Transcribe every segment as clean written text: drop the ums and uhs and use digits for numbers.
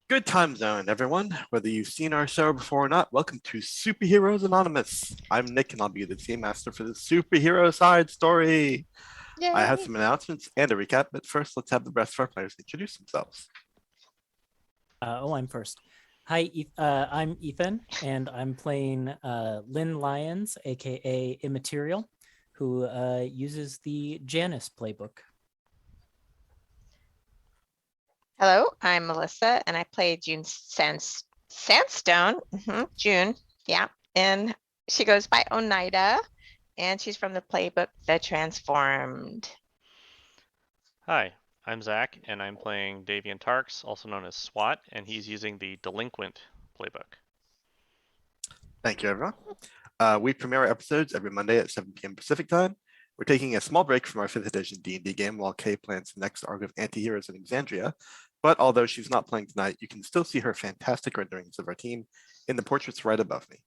Good time zone, everyone. Whether you've seen our show before or not, welcome to Superheroes Anonymous. I'm Nick, and I'll be the team master for the superhero side story. I have Yay! some announcements and a recap, but first, let's have the rest of our players introduce themselves. I'm first. Hi, I'm Ethan, and I'm playing Lynn Lyons, aka Immaterial, who uses the Janus playbook. Hello, I'm Melissa, and I play June Sandstone. June, yeah, and she goes by Oneida, and she's from the playbook The Transformed. Hi, I'm Zach, and I'm playing Davian Tarks, also known as SWAT, and he's using the Delinquent playbook. Thank you, everyone. We premiere our episodes every Monday at 7 p.m. Pacific time. We're taking a small break from our 5th edition D&D game while Kay plans the next arc of Antiheroes in Exandria. But although she's not playing tonight, you can still see her fantastic renderings of our team in the portraits right above me.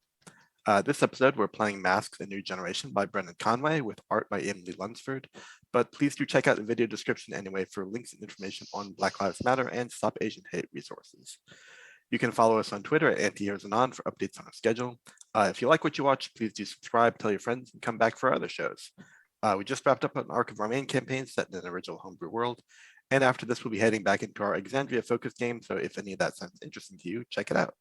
This episode, we're playing Masks: A New Generation by Brendan Conway with art by Emily Lunsford. But please do check out the video description anyway for links and information on Black Lives Matter and Stop Asian Hate resources. You can follow us on Twitter at Antiheroes Anon for updates on our schedule. If you like what you watch, please do subscribe, tell your friends, and come back for other shows. We just wrapped up an arc of our main campaign set in an original homebrew world. And after this, we'll be heading back into our Exandria focus game. So if any of that sounds interesting to you, check it out.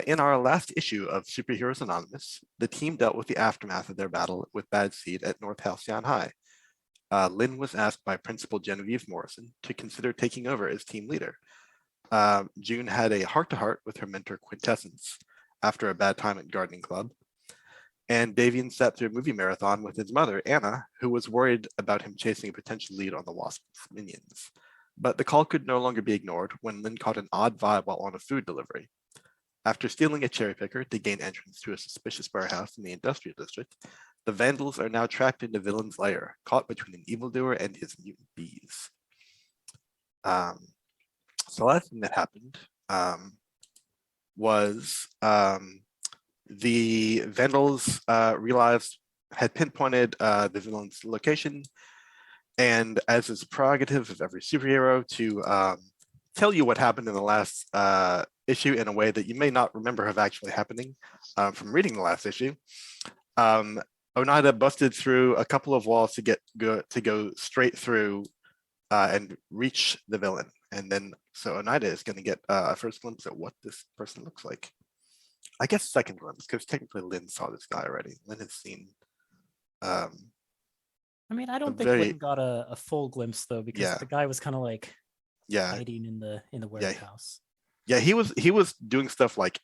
In our last issue of Superheroes Anonymous, the team dealt with the aftermath of their battle with Bad Seed at North Halcyon High. Lynn was asked by Principal Genevieve Morrison to consider taking over as team leader. June had a heart-to-heart with her mentor Quintessence after a bad time at gardening club. And Davian sat through a movie marathon with his mother, Anna, who was worried about him chasing a potential lead on the Wasp's minions. But the call could no longer be ignored when Lynn caught an odd vibe while on a food delivery. After stealing a cherry picker to gain entrance to a suspicious warehouse in the industrial district, the Vandals are now trapped in the villain's lair, caught between an evildoer and his mutant bees. So the last thing that happened was the Vandals had pinpointed the villain's location, and as is a prerogative of every superhero to tell you what happened in the last issue in a way that you may not remember of actually happening from reading the last issue. Oneida busted through a couple of walls to go straight through and reach the villain, and then so Oneida is going to get a first glimpse at what this person looks like. I guess second glimpse, because technically Lynn saw this guy already. Lynn has seen. I mean, I don't think Lynn got a full glimpse though, because the guy was kind of like hiding in the warehouse. Yeah, he was doing stuff like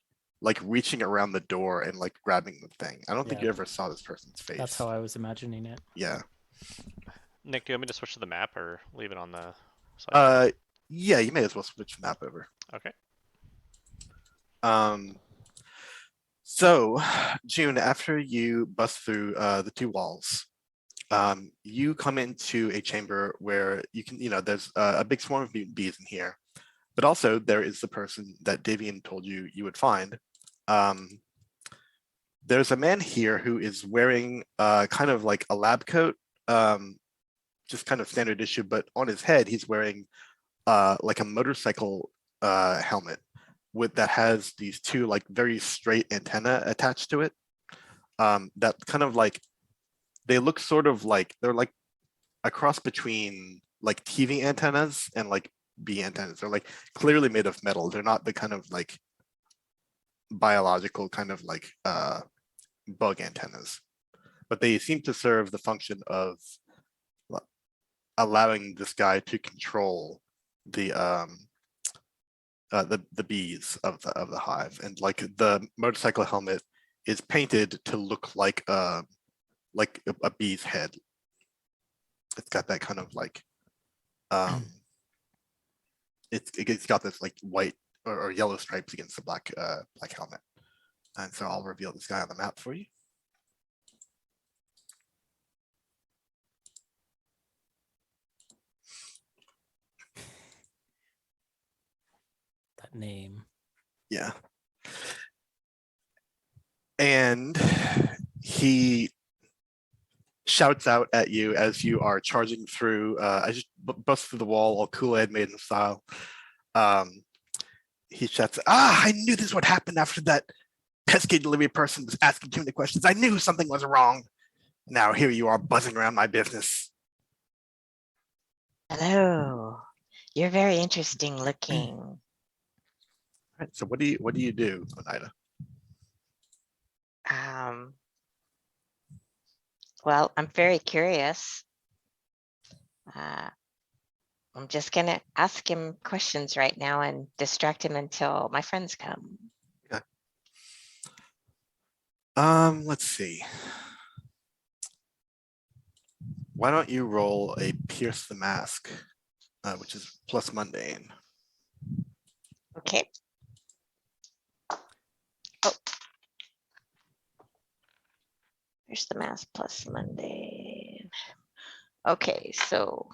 reaching around the door and like grabbing the thing. I don't think you ever saw this person's face. That's how I was imagining it. Yeah. Nick, do you want me to switch to the map or leave it on the side? Yeah, you may as well switch the map over. Okay. So, June, after you bust through the two walls, you come into a chamber where you can, there's a big swarm of mutant bees in here, but also there is the person that Davian told you would find. There's a man here who is wearing kind of like a lab coat, just kind of standard issue, but on his head he's wearing like a motorcycle helmet that has these two like very straight antenna attached to it. That kind of like, they look sort of like they're like a cross between like TV antennas and like bee antennas. They're like clearly made of metal. They're not the kind of like biological kind of like bug antennas, but they seem to serve the function of allowing this guy to control the bees of the hive. And like the motorcycle helmet is painted to look like a bee's head. It's got that kind of like it's got this like white or yellow stripes against the black helmet. And so I'll reveal this guy on the map for you. That name. Yeah. And he shouts out at you as you are charging through. I just bust through the wall, all Kool-Aid Maiden style. he shouts, I knew this would happen after that pesky delivery person was asking too many questions. I knew something was wrong. Now here you are buzzing around my business. Hello. You're very interesting looking. Right, so what do you do, Oneida? Well, I'm very curious. I'm just gonna ask him questions right now and distract him until my friends come. Okay. Let's see. Why don't you roll a Pierce the Mask, which is plus mundane. Okay. Oh. Here's the mask plus Monday. Okay, so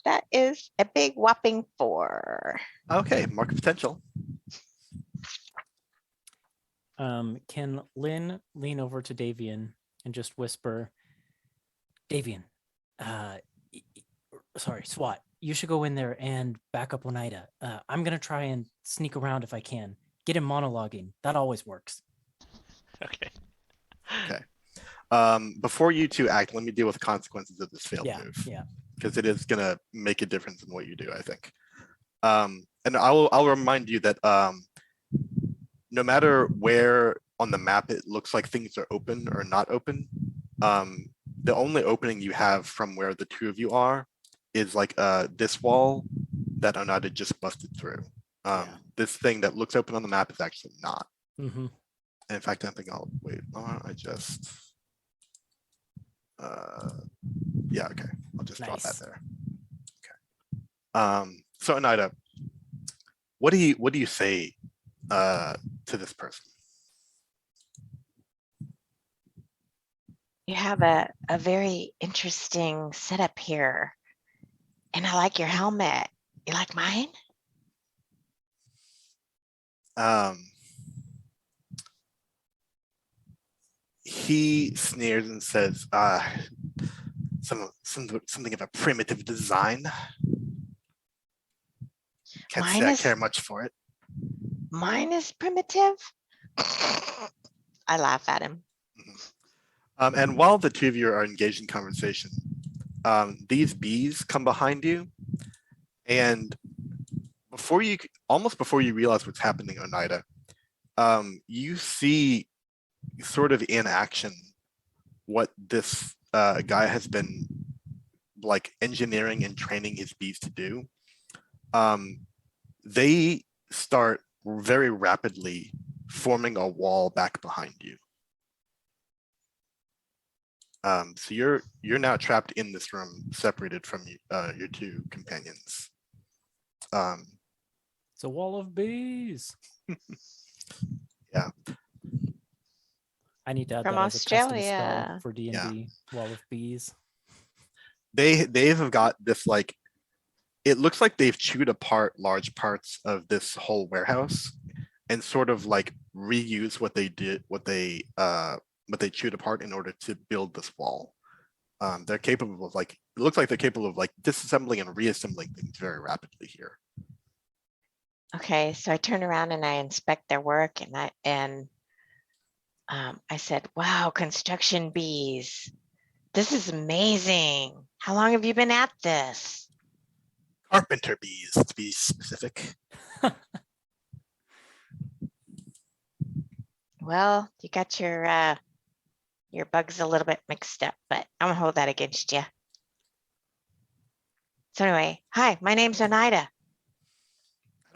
that is a big whopping 4. Okay, mark of potential. Can Lynn lean over to Davian and just whisper, Davian, sorry, SWAT, you should go in there and back up Oneida. I'm going to try and sneak around if I can. Get him monologuing. That always works. Okay. Okay. Before you two act, let me deal with the consequences of this failed move. Yeah. Because it is going to make a difference in what you do, I think. And I'll remind you that no matter where on the map it looks like things are open or not open, the only opening you have from where the two of you are is like this wall that Oneida just busted through. This thing that looks open on the map is actually not. Mm-hmm. And in fact, I think I'll wait. I just yeah, okay. I'll just drop that there. Okay. So Oneida, what do you say to this person? You have a very interesting setup here. And I like your helmet. You like mine? He sneers and says, something of a primitive design. Can't say I care much for it. Mine is primitive. I laugh at him. And while the two of you are engaged in conversation, these bees come behind you, and almost before you realize what's happening, Oneida, you see sort of in action what this guy has been like engineering and training his bees to do. They start very rapidly forming a wall back behind you. So you're now trapped in this room, separated from your two companions. It's a wall of bees. Yeah. I need to add From that as a custom Australia. spell for D&D. Wall of bees. They've got this like, it looks like they've chewed apart large parts of this whole warehouse and sort of like reuse what they chewed apart in order to build this wall. They're capable of like, it looks like they're capable of like disassembling and reassembling things very rapidly here. Okay, so I turn around and I inspect their work, and I said, wow, construction bees. This is amazing. How long have you been at this? Carpenter bees, to be specific. Well, you got your bugs a little bit mixed up, but I'm gonna hold that against you. So anyway, hi, my name's Oneida.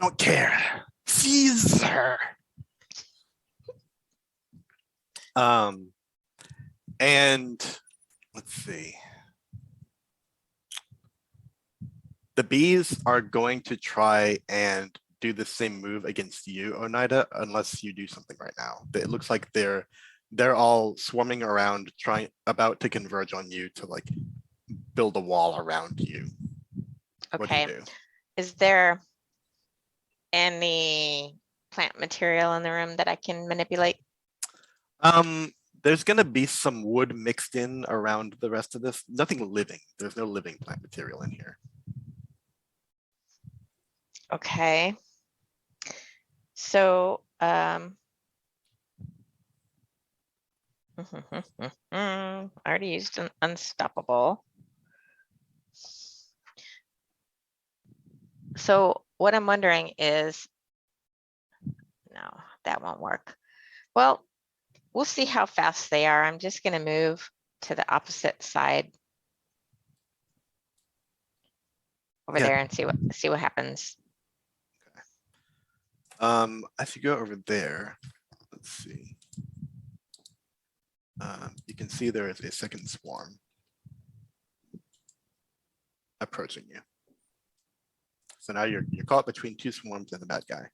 I don't care. Seize her. And let's see. The bees are going to try and do the same move against you, Oneida, unless you do something right now. It looks like they're all swarming around, about to converge on you to like build a wall around you. Okay. What do you do? Is there any plant material in the room that I can manipulate? There's gonna be some wood mixed in around the rest of this. Nothing living. There's no living plant material in here. Okay. So, I already used an unstoppable. So what I'm wondering is, no, that won't work. Well, we'll see how fast they are. I'm just going to move to the opposite side over there and see what happens. If you go over there, let's see. You can see there is a second swarm approaching you. So now you're caught between two swarms and the bad guy.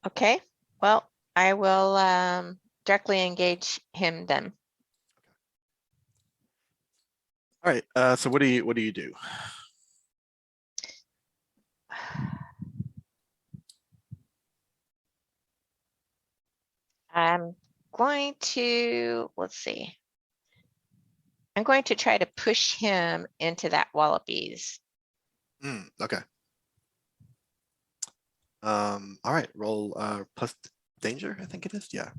Okay, well, I will directly engage him then. All right. So what do you do? I'm going to, let's see. I'm going to try to push him into that wall of bees. Okay. All right. Roll plus danger, I think it is. Yeah.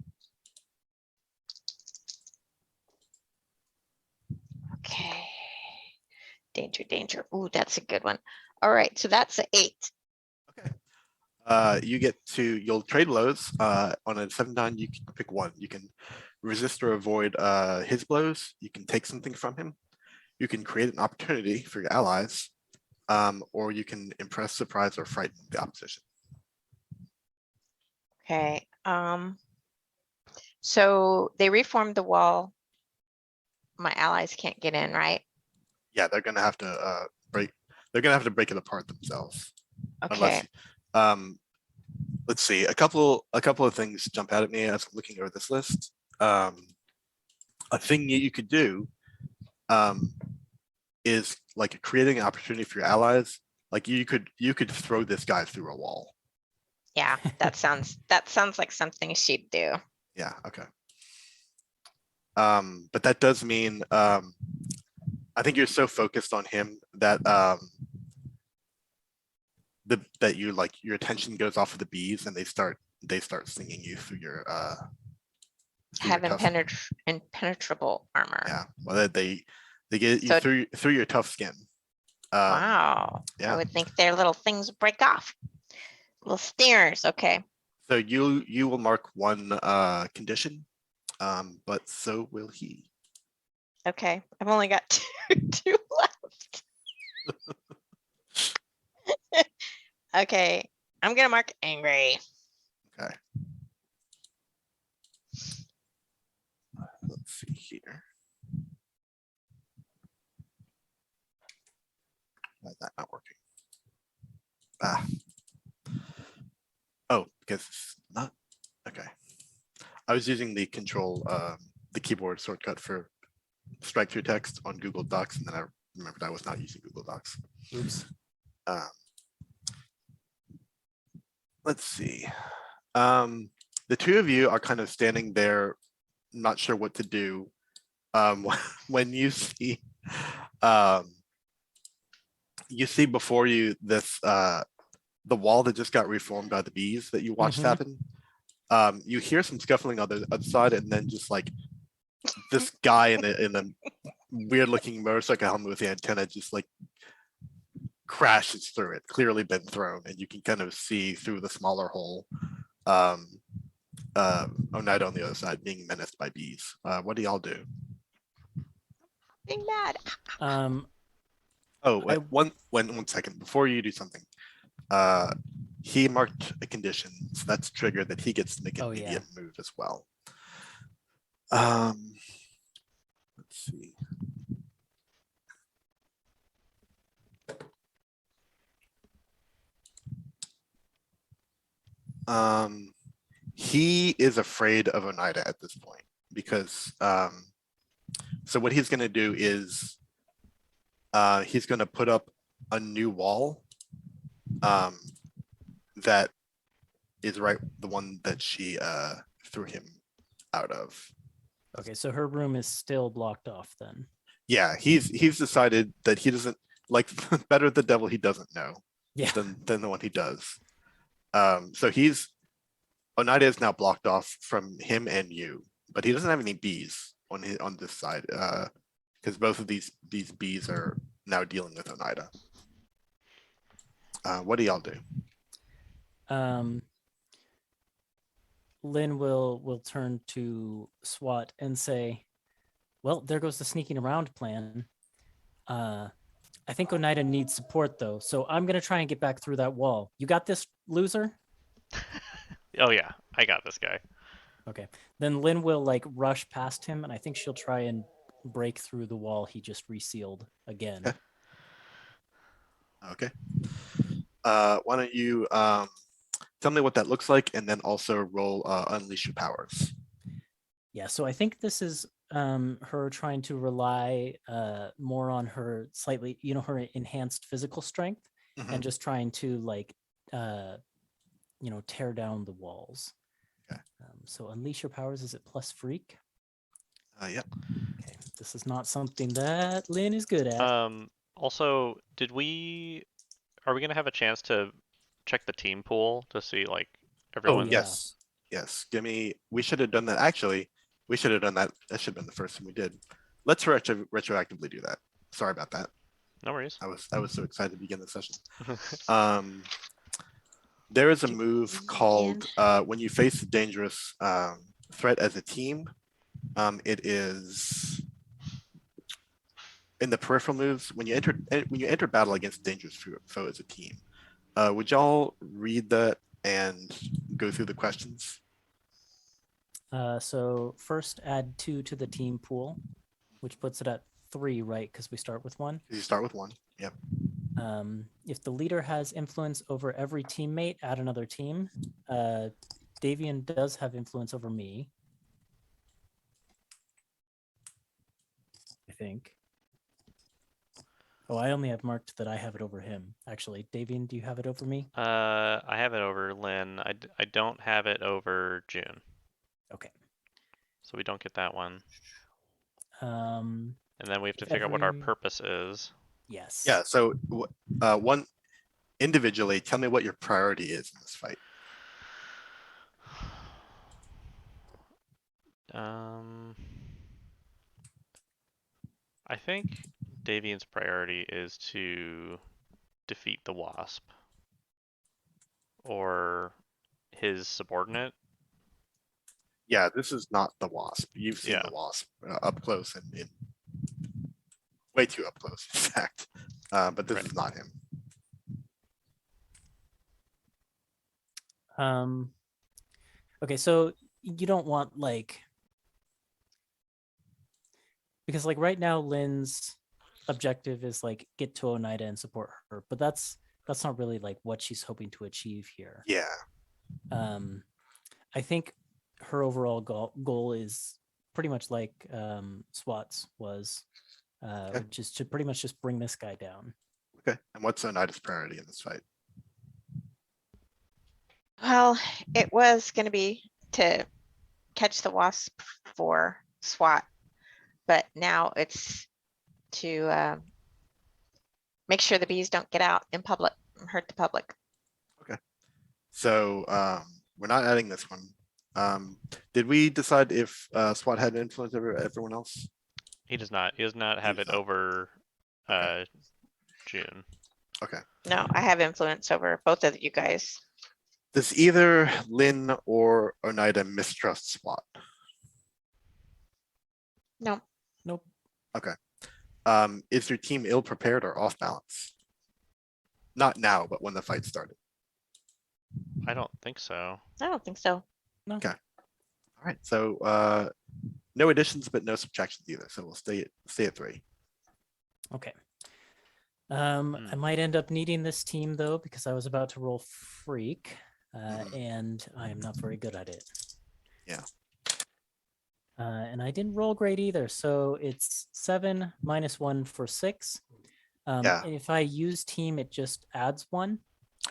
Okay. Danger, danger. Ooh, that's a good one. All right, so that's an 8. Okay. You'll trade blows. On a 7-9, you can pick one. You can resist or avoid his blows. You can take something from him. You can create an opportunity for your allies, or you can impress, surprise, or frighten the opposition. Okay. So they reformed the wall. My allies can't get in, right? Yeah, they're gonna have to break. They're gonna have to break it apart themselves. Okay. Unless, let's see. A couple of things jump out at me as I'm looking over this list. A thing you could do is like creating an opportunity for your allies. Like you could throw this guy through a wall. Yeah, that sounds like something she'd do. Yeah. Okay. But that does mean I think you're so focused on him that that you like your attention goes off of the bees and they start stinging you through your Have impenetrable armor. Yeah. Well, they get you So, through your tough skin. wow. Yeah. I would think their little things break off. Little stingers. Okay. So you will mark one condition, but so will he. Okay. I've only got two left. Okay. I'm gonna mark angry. Okay. Let's see here. Why is that not working? Oh, because it's not. Okay. I was using the the keyboard shortcut for strike through text on Google Docs, and then I remembered I was not using Google Docs. Oops. Let's see. The two of you are kind of standing there, not sure what to do. When you see before you this the wall that just got reformed by the bees that you watched happen. You hear some scuffling on the other side, and then just like this guy in a weird looking motorcycle helmet with the antenna just like crashes through it, clearly been thrown, and you can kind of see through the smaller hole Oneida on the other side being menaced by bees. What do y'all do? Being mad. Oh, wait, one second before you do something. He marked a condition, so that's triggered that he gets to make an immediate move as well. Let's see. He is afraid of Oneida at this point because so what he's going to do is he's going to put up a new wall that is the one that she threw him out of. Okay, so her room is still blocked off then. Yeah, he's decided that he doesn't like better the devil he doesn't know than the one he does. So Oneida is now blocked off from him and you, but he doesn't have any bees on this side because both of these bees are now dealing with Oneida. What do y'all do? Lynn will turn to SWAT and say, well, there goes the sneaking around plan. I think Oneida needs support though, so I'm gonna try and get back through that wall. You got this, loser? Oh yeah, I got this guy. Okay. Then Lynn will like rush past him, and I think she'll try and break through the wall he just resealed again. Okay. Why don't you tell me what that looks like, and then also roll Unleash Your Powers. Yeah, so I think this is her trying to rely more on her slightly, her enhanced physical strength, and just trying to like, tear down the walls. Okay. So Unleash Your Powers, is it plus freak? Yep. Okay, this is not something that Lynn is good at. Also, are we gonna have a chance to check the team pool to see like everyone? Oh, yes. We should have done that. Actually, we should have done that. That should have been the first thing we did. Let's retroactively do that. Sorry about that. No worries. I was so excited to begin the session. There is a move called when you face a dangerous threat as a team. It is in the peripheral moves when you enter battle against a dangerous foe as a team. Would y'all read that and go through the questions? So first add 2 to the team pool, which puts it at 3, right? Because we start with 1. You start with 1. Yep. If the leader has influence over every teammate, add another team. Davian does have influence over me, I think. Oh, I only have marked that I have it over him. Actually, Davian, do you have it over me? I have it over Lynn. I don't have it over June. Okay. So we don't get that one. And then we have to figure out what our purpose is. Yes. Yeah. So one individually, tell me what your priority is in this fight. I think Davian's priority is to defeat the Wasp or his subordinate. Yeah, this is not the Wasp. You've seen the Wasp up close and way too up close, in fact. But this is not him. Okay, so you don't want because right now Lynn's objective is get to Oneida and support her, but that's not really what she's hoping to achieve here. Yeah. I think her overall goal is pretty much like SWAT's was, which is to pretty much just bring this guy down. Okay, and what's Oneida's priority in this fight? Well, it was going to be to catch the Wasp for SWAT, but now it's to make sure the bees don't get out in public and hurt the public. Okay, so we're not adding this one. Did we decide if SWAT had influence over everyone else? He does not. He does not have it over June. Okay. No, I have influence over both of you guys. Does either Lynn or Oneida mistrust SWAT? No. Nope. Okay. Is your team ill prepared or off balance? Not now, but when the fight started. I don't think so. I don't think so. No. Okay. All right. So no additions, but no subtractions either. So we'll stay at 3. Okay. I might end up needing this team though, because I was about to roll freak, and I am not very good at it. Yeah. And I didn't roll great either, so it's 7 minus 1 for 6. Yeah. If I use team, it just adds 1,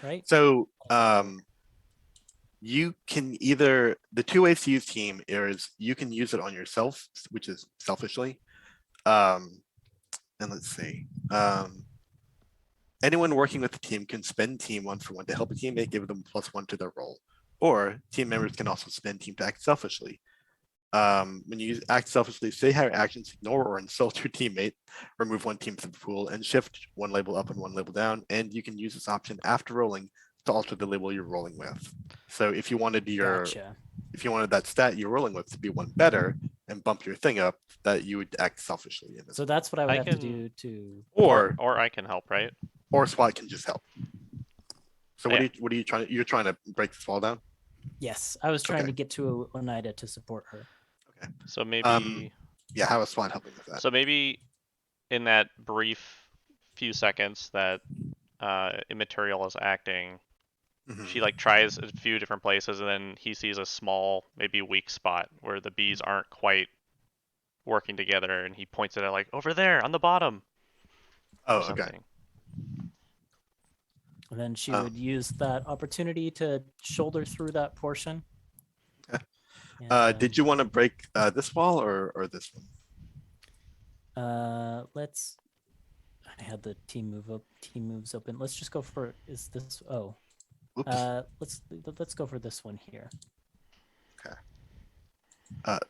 right? So you can either, the two ways to use team is you can use it on yourself, which is selfishly. And let's see. Anyone working with the team can spend team 1-for-1 to help a teammate, give them +1 to their role. Or team members can also spend team to act selfishly. When you act selfishly, say how your actions ignore or insult your teammate, remove one team from the pool, and shift one label up and one label down. And you can use this option after rolling to alter the label you're rolling with. So if you wanted Gotcha. if you wanted that stat you're rolling with to be one better and bump your thing up, that you would act selfishly in this. So that's what I would I have can- to do to. Or I can help, right? SWAT can just help. So Yeah. what are you trying to, you're trying to break this wall down? Yes, I was trying Okay. to get to Oneida to support her. So maybe Yeah, how is SWAT helping with that? so maybe in that brief few seconds that Immaterial is acting, Mhm. she like tries a few different places and then he sees a small, maybe weak spot where the bees aren't quite working together and he points it at like over there on the bottom. Oh, or okay. something. And then she Oh. would use that opportunity to shoulder through that portion. Okay. And, Did you want to break this wall or this one? let's. I had the team moves open. Let's just go for. Is this? Oh, Oops. let's go for this one here.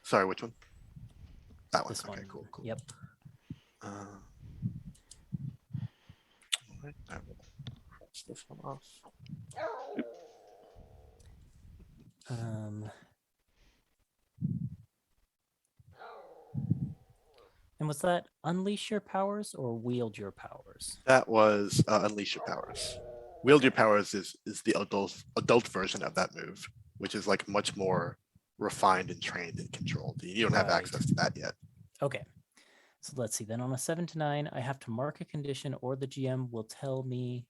Sorry, which one? That one. This Okay, one. cool. Yep. Alright, I will cross this one off. And was that unleash your powers or wield your powers? That was unleash your powers. Wield your powers is the adult version of that move, which is like much more refined and trained and controlled. You don't have Right. access to that yet. Okay. So let's see. Then on a 7 to 9, I have to mark a condition, or the GM will tell me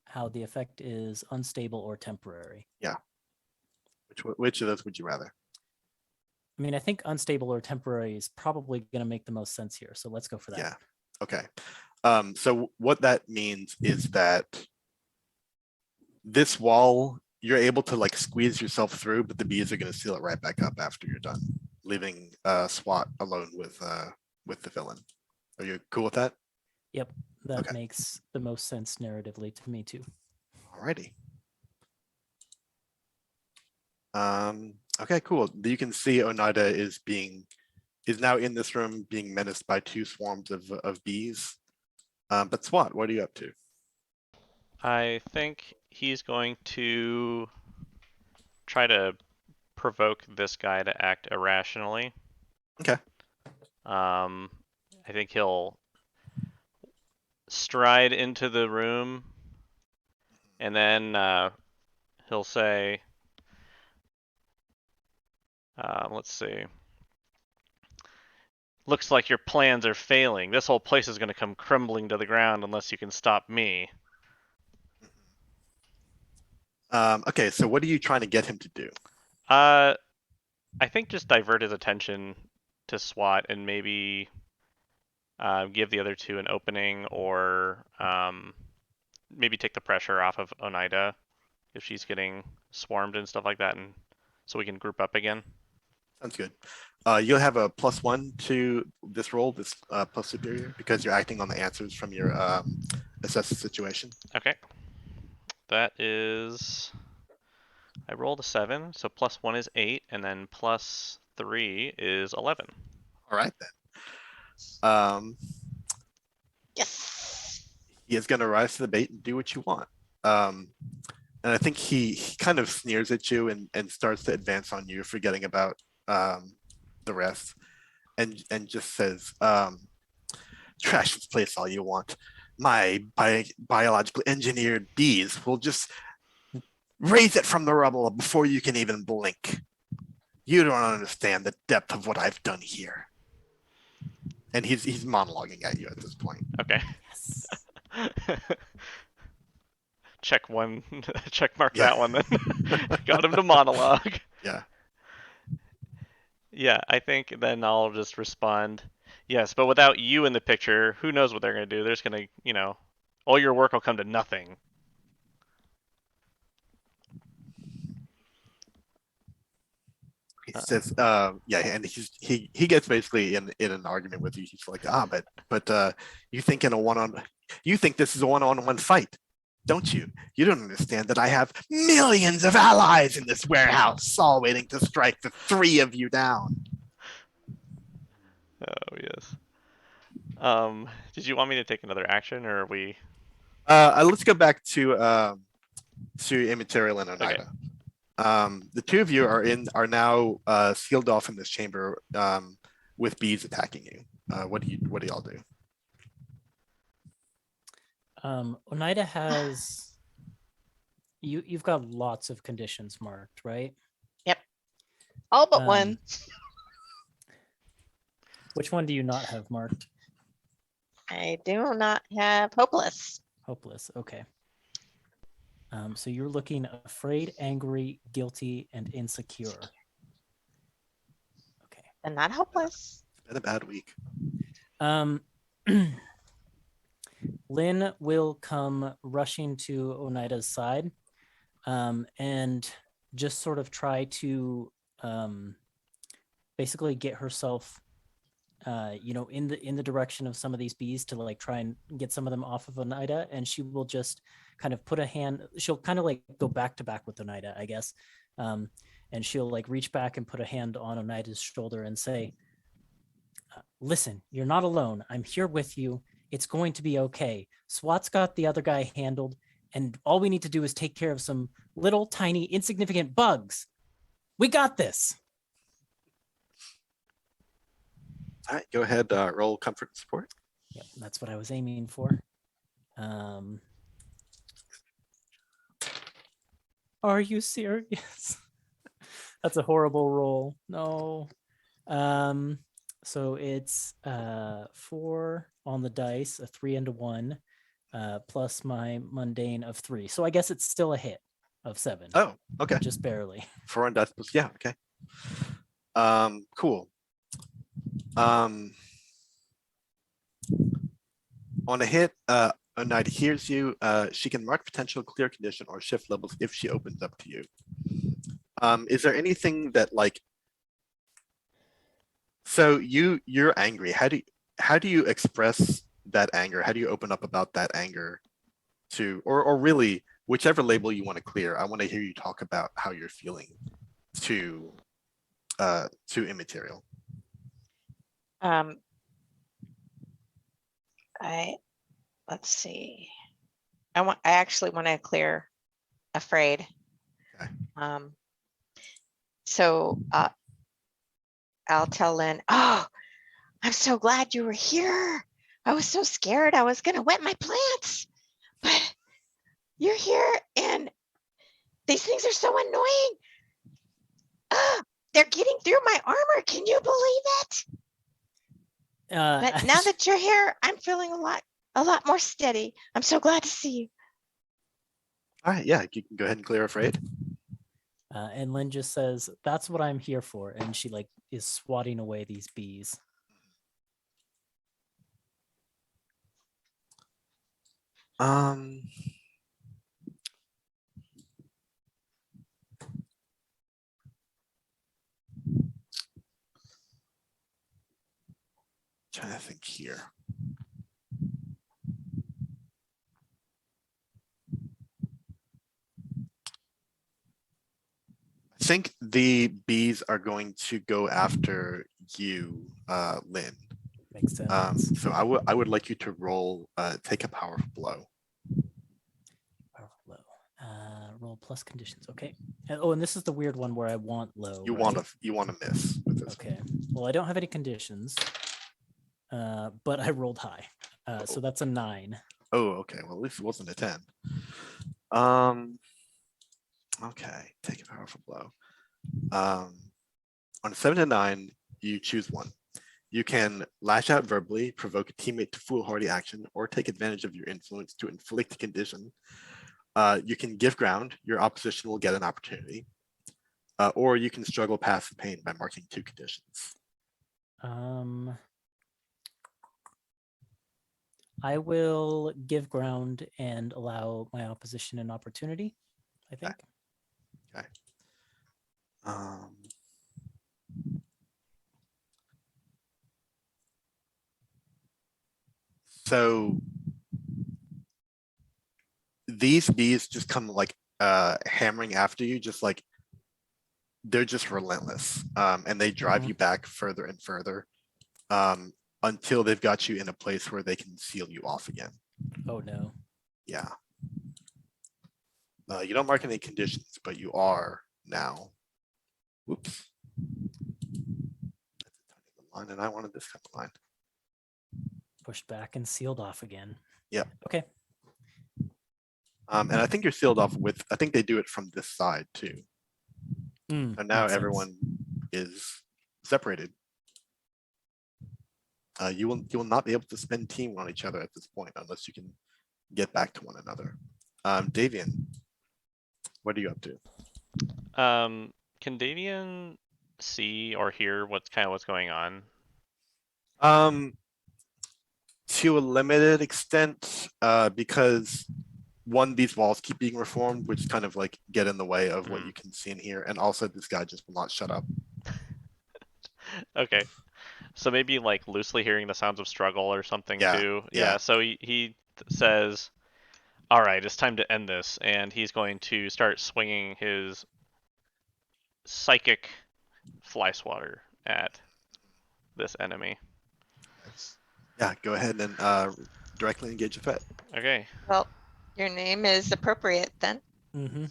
how the effect is unstable or temporary. Which of those would you rather? I mean, I think unstable or temporary is probably going to make the most sense here. So let's go for that. Yeah. Okay. So what that means is that this wall, you're able to like squeeze yourself through, but the bees are going to seal it right back up after you're done, leaving SWAT alone with the villain. Are you cool with that? Yep. That Okay. makes the most sense narratively to me too. Alrighty. Okay, cool. You can see Oneida is now in this room being menaced by 2 swarms of bees. But SWAT, what are you up to? I think he's going to try to provoke this guy to act irrationally. Okay. I think he'll stride into the room and then he'll say, let's see. Looks like your plans are failing. This whole place is going to come crumbling to the ground unless you can stop me. Okay, so what are you trying to get him to do? I think just divert his attention to SWAT and maybe give the other two an opening, or maybe take the pressure off of Oneida if she's getting swarmed and stuff like that, and so we can group up again. Sounds good. You'll have a +1 to this roll, this plus superior, because you're acting on the answers from your assess the situation. Okay. That is, I rolled a 7, so +1 is 8, and then +3 is 11. All right then. Yes. He is going to rise to the bait and do what you want. And I think he kind of sneers at you and starts to advance on you, forgetting about the rest, and just says, trash this place all you want. My biologically engineered bees will just raise it from the rubble before you can even blink. You don't understand the depth of what I've done here. And he's monologuing at you at this point. Okay. Yes. Check one, check mark Yeah. that one then. Got him to monologue. Yeah. Yeah, I think then I'll just respond, yes, but without you in the picture, who knows what they're going to do? They're just going to, all your work will come to nothing. He says, yeah, and he gets basically in an argument with you. He's like, but you think you think this is a one-on-one fight, don't you? You don't understand that I have millions of allies in this warehouse, all waiting to strike the three of you down. Oh yes. Did you want me to take another action, or are we? Let's go back to Immaterial and Okay. Oneida. The two of you are now sealed off in this chamber with bees attacking you. What do y'all do? Oneida has you've got lots of conditions marked, right? All but Um, one. Which one do you not have marked? I do not have hopeless. Hopeless. Okay. So you're looking afraid, angry, guilty, and insecure. Okay. And not hopeless. It's been a bad week. Lynn will come rushing to Oneida's side and just sort of try to basically get herself in the direction of some of these bees to like try and get some of them off of Oneida, and she will just kind of put a hand, she'll kind of like go back to back with Oneida, I guess. And she'll like reach back and put a hand on Oneida's shoulder and say, listen, you're not alone. I'm here with you. It's going to be okay. SWAT's got the other guy handled, and all we need to do is take care of some little tiny insignificant bugs. We got this. All right, go ahead. Roll comfort and support. Yep, that's what I was aiming for. Are you serious? That's a horrible roll. No. So it's 4 on the dice, a 3 and a 1, plus my mundane of 3. So I guess it's still a hit of 7. Oh, okay. Just barely. 4 on death plus, yeah, okay. Cool. On a hit, Oneida hears you. She can mark potential clear condition or shift levels if she opens up to you. Is there anything that like, so you're angry. How do you express that anger? How do you open up about that anger to, or really whichever label you want to clear? I want to hear you talk about how you're feeling to Immaterial. Let's see. I actually want to clear afraid. Okay. So I'll tell Lynn, oh, I'm so glad you were here. I was so scared I was gonna wet my plants, but you're here and these things are so annoying. They're getting through my armor. Can you believe it? But now that you're here, I'm feeling a lot more steady. I'm so glad to see you. All right, yeah, you can go ahead and clear afraid. And Lynn just says, that's what I'm here for. And she like is swatting away these bees. Trying to think here. I think the bees are going to go after you, Lynn. Makes sense. So I would like you to roll, take a powerful blow. Powerful blow. Roll plus conditions. Okay. And this is the weird one where I want low. You right? want to miss with this. Okay. Well, I don't have any conditions, but I rolled high. So that's a 9. Oh, okay. Well, at least it wasn't a 10. Okay, take a powerful blow. On a 7 to 9, you choose one. You can lash out verbally, provoke a teammate to foolhardy action, or take advantage of your influence to inflict a condition. You can give ground, your opposition will get an opportunity. Or you can struggle past the pain by marking 2 conditions. I will give ground and allow my opposition an opportunity, I think. Okay. So these bees just come like hammering after you, just like they're just relentless. And they drive Mhm. you back further and further until they've got you in a place where they can seal you off again. Oh no. Yeah. You don't mark any conditions, but you are now. Whoops. That's a tiny line, and I wanted this kind of line. Pushed back and sealed off again. Yep. Okay. And I think you're sealed off with, I think they do it from this side too. Mm, So now makes sense. everyone is separated. You will not be able to spend team on each other at this point unless you can get back to one another. Davian, what are you up to? Can Davian see or hear what's going on? To a limited extent, because one, these walls keep being reformed, which kind of like get in the way of what you can see in here, and also this guy just will not shut up. Okay. So maybe like loosely hearing the sounds of struggle or something Yeah, too. yeah. So he says, "All right, it's time to end this," and he's going to start swinging his psychic fly swatter at this enemy. Yeah, go ahead and directly engage the threat. Okay. Well, your name is appropriate then. Mm-hmm.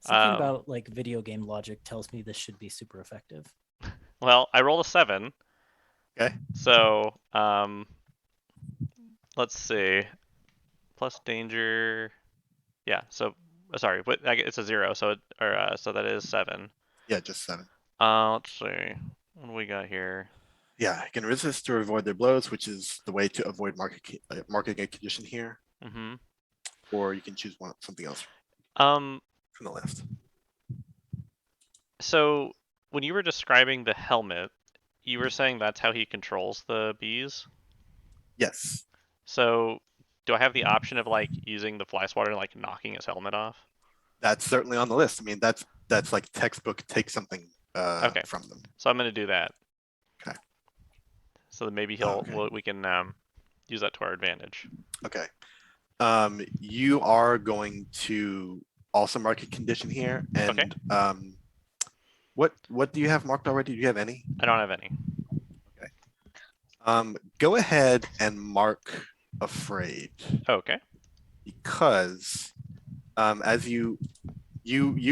Something Um, about like video game logic tells me this should be super effective. Well, I rolled a 7. Okay. So, let's see. Plus danger. Yeah. So, sorry, but it's a 0. So, so that is 7. Yeah, just 7. Let's see. What do we got here? Yeah, you can resist or avoid their blows, which is the way to avoid marking a condition here. Mm-hmm. Or you can choose something else Um. from the list. So, when you were describing the helmet, you were saying that's how he controls the bees. Yes, So, do I have the option of like using the fly swatter and like knocking his helmet off? that's certainly on the list. I mean, that's like textbook take something Okay. from them. So I'm gonna do that. Okay. So that maybe Okay. we can use that to our advantage. Okay. You are going to also mark a condition here, and what do you have marked already? Do you have any? I don't have any. Go ahead and mark afraid, Okay. because as you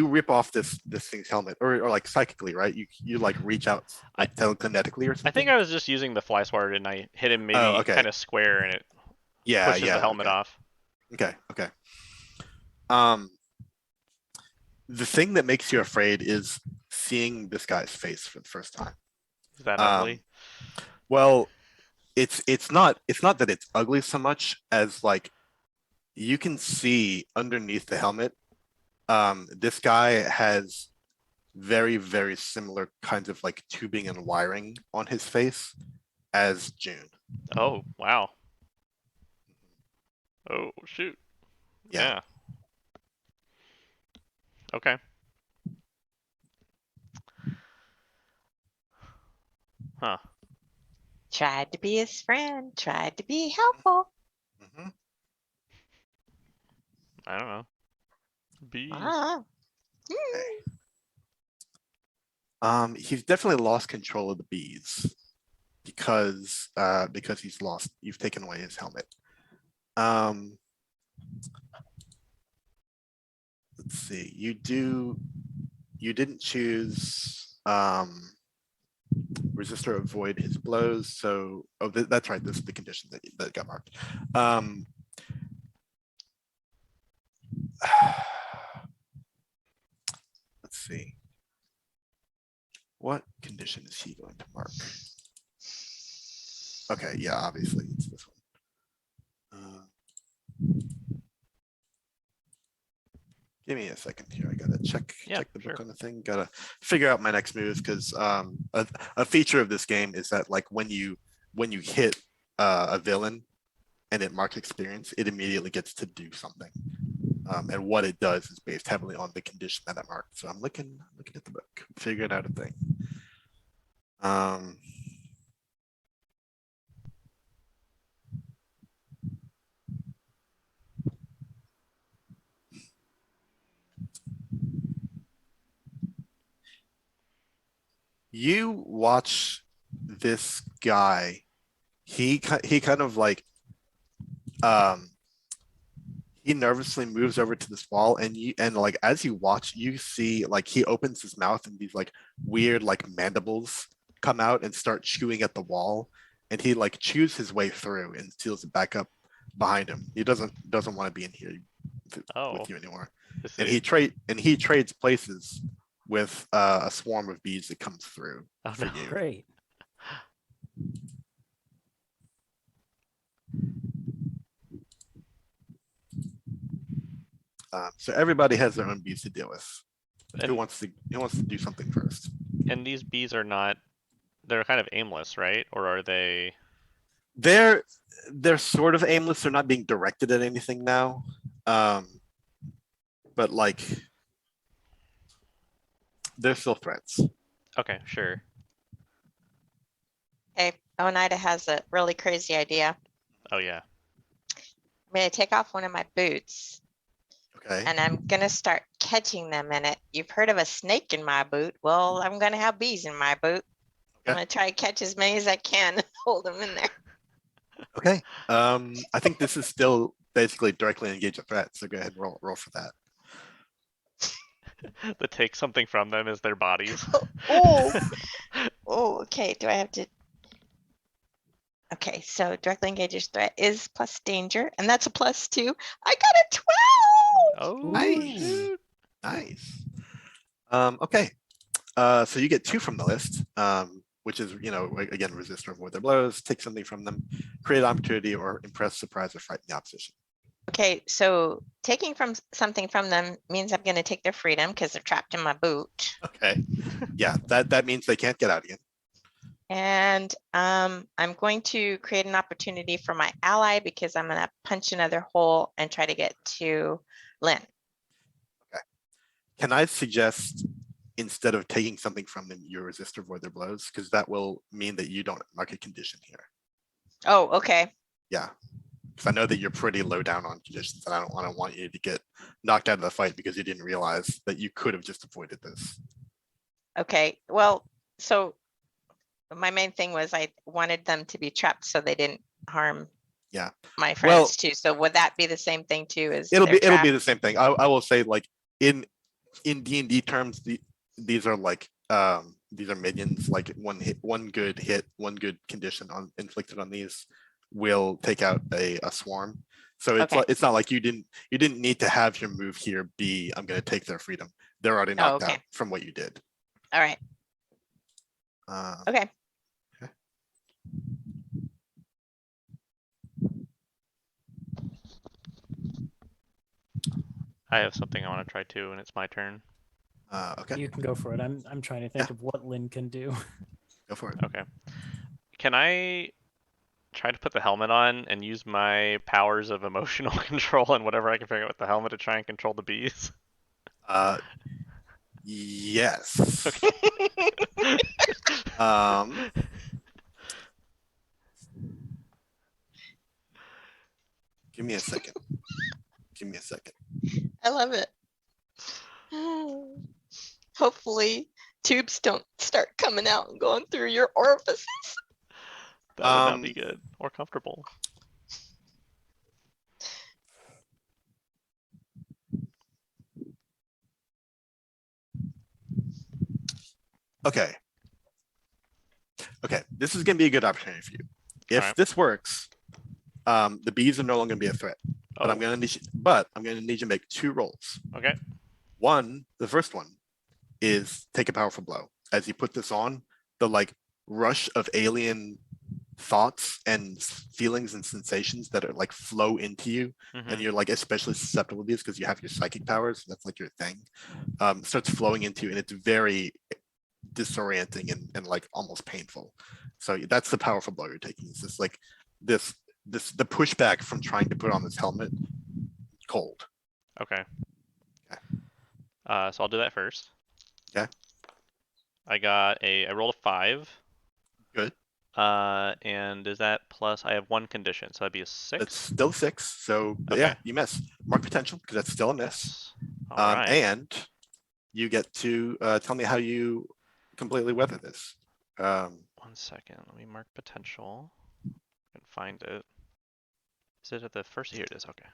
rip off this thing's helmet, or like psychically, right? You like reach out like telekinetically or something. I think I was just using the fly swatter and I hit him maybe okay. kind of square and it pushes the helmet off. Okay. The thing that makes you afraid is seeing this guy's face for the first time. Is that ugly? Well, it's not that it's ugly so much as like you can see underneath the helmet. This guy has very, very similar kinds of like tubing and wiring on his face as June. Oh, wow. Oh, shoot. Yeah. Okay. Huh. Tried to be his friend, tried to be helpful. Mhm. I don't know. Bees. Ah. He's definitely lost control of the bees because you've taken away his helmet. Let's see. You didn't choose resist or avoid his blows. So, that's right. This is the condition that got marked. Let's see. What condition is he going to mark? Okay, yeah, obviously it's this one. Give me a second here. I gotta check the book on the thing. Gotta figure out my next move, because a feature of this game is that like when you hit a villain and it marks experience, it immediately gets to do something. And what it does is based heavily on the condition that it marked. So I'm looking at the book, figuring out a thing. You watch this guy. He kind of like he nervously moves over to this wall, and like as you watch, you see like he opens his mouth and these like weird like mandibles come out and start chewing at the wall, and he like chews his way through and seals it back up behind him. He doesn't want to be in here Oh, with you anymore. this And is- he trades places with a swarm of bees that comes through Oh, for no. you. Great. So everybody has their own bees to deal with. Who And, wants to do something first? and these bees are not, they're kind of aimless, right? Or are they? They're sort of aimless. They're not being directed at anything now. But like they're still threats. Okay, sure. Okay, Oneida has a really crazy idea. Oh yeah. I'm gonna take off one of my boots Okay. and I'm gonna start catching them in it. You've heard of a snake in my boot? Well, I'm gonna have bees in my boot. I'm Okay. gonna try to catch as many as I can, hold them in there. Okay. I think this is still basically directly engage a threat. So go ahead and roll for that. The take something from them is their bodies. Oh, oh, okay. Do I have to? Okay, so directly engages threat is plus danger, and that's a +2. I got a 12. Oh, Nice. shoot. Nice. Okay. So you get 2 from the list, which is, again, resist or avoid their blows, take something from them, create opportunity, or impress, surprise, or frighten the opposition. Okay, so taking something from them means I'm going to take their freedom because they're trapped in my boot. Okay. Yeah, that means they can't get out again. And I'm going to create an opportunity for my ally because I'm going to punch another hole and try to get to Lynn. Can I suggest instead of taking something from them, you resist or avoid their blows? Because that will mean that you don't mark a condition here. Oh, okay. Yeah. Because I know that you're pretty low down on conditions, and I don't want you to get knocked out of the fight because you didn't realize that you could have just avoided this. Okay. Well, so my main thing was I wanted them to be trapped so they didn't harm my friends too. So would that be the same thing too? As It'll be the same thing. I will say, like in D&D terms, these are like these are minions. Like one good hit, one good condition inflicted on these will take out a swarm. So it's not like you didn't need to have your move here be I'm going to take their freedom. They're already knocked out from what you did. All right. Okay. I have something I want to try too, and it's my turn. Okay. You can go for it. I'm trying to think of what Lynn can do. Go for it. Okay. Can I try to put the helmet on and use my powers of emotional control and whatever I can figure out with the helmet to try and control the bees? Yes. Okay. Give me a second. Give me a second. I love it. Hopefully tubes don't start coming out and going through your orifices. That would not be good or comfortable. Okay. Okay, this is going to be a good opportunity for you. If Alright. this works, the bees are no longer going to be a threat. But I'm going to need you to make 2 rolls. Okay. The first one is take a powerful blow. As you put this on, the like rush of alien thoughts and feelings and sensations that are like flow into you, and you're like especially susceptible to these because you have your psychic powers. That's like your thing. Starts flowing into you, and it's very disorienting and like almost painful. So that's the powerful blow you're taking. It's just like the pushback from trying to put on this helmet cold. Okay. So I'll do that first. Okay. I rolled a 5. Good. And is that plus? I have 1 condition, so that'd be a 6. It's still 6. So Okay. yeah, you miss. Mark potential because that's still a miss. All right. And you get to tell me how you completely weather this. 1 second. Let me mark potential. I can find it. Is it at the first? Here it is. Okay.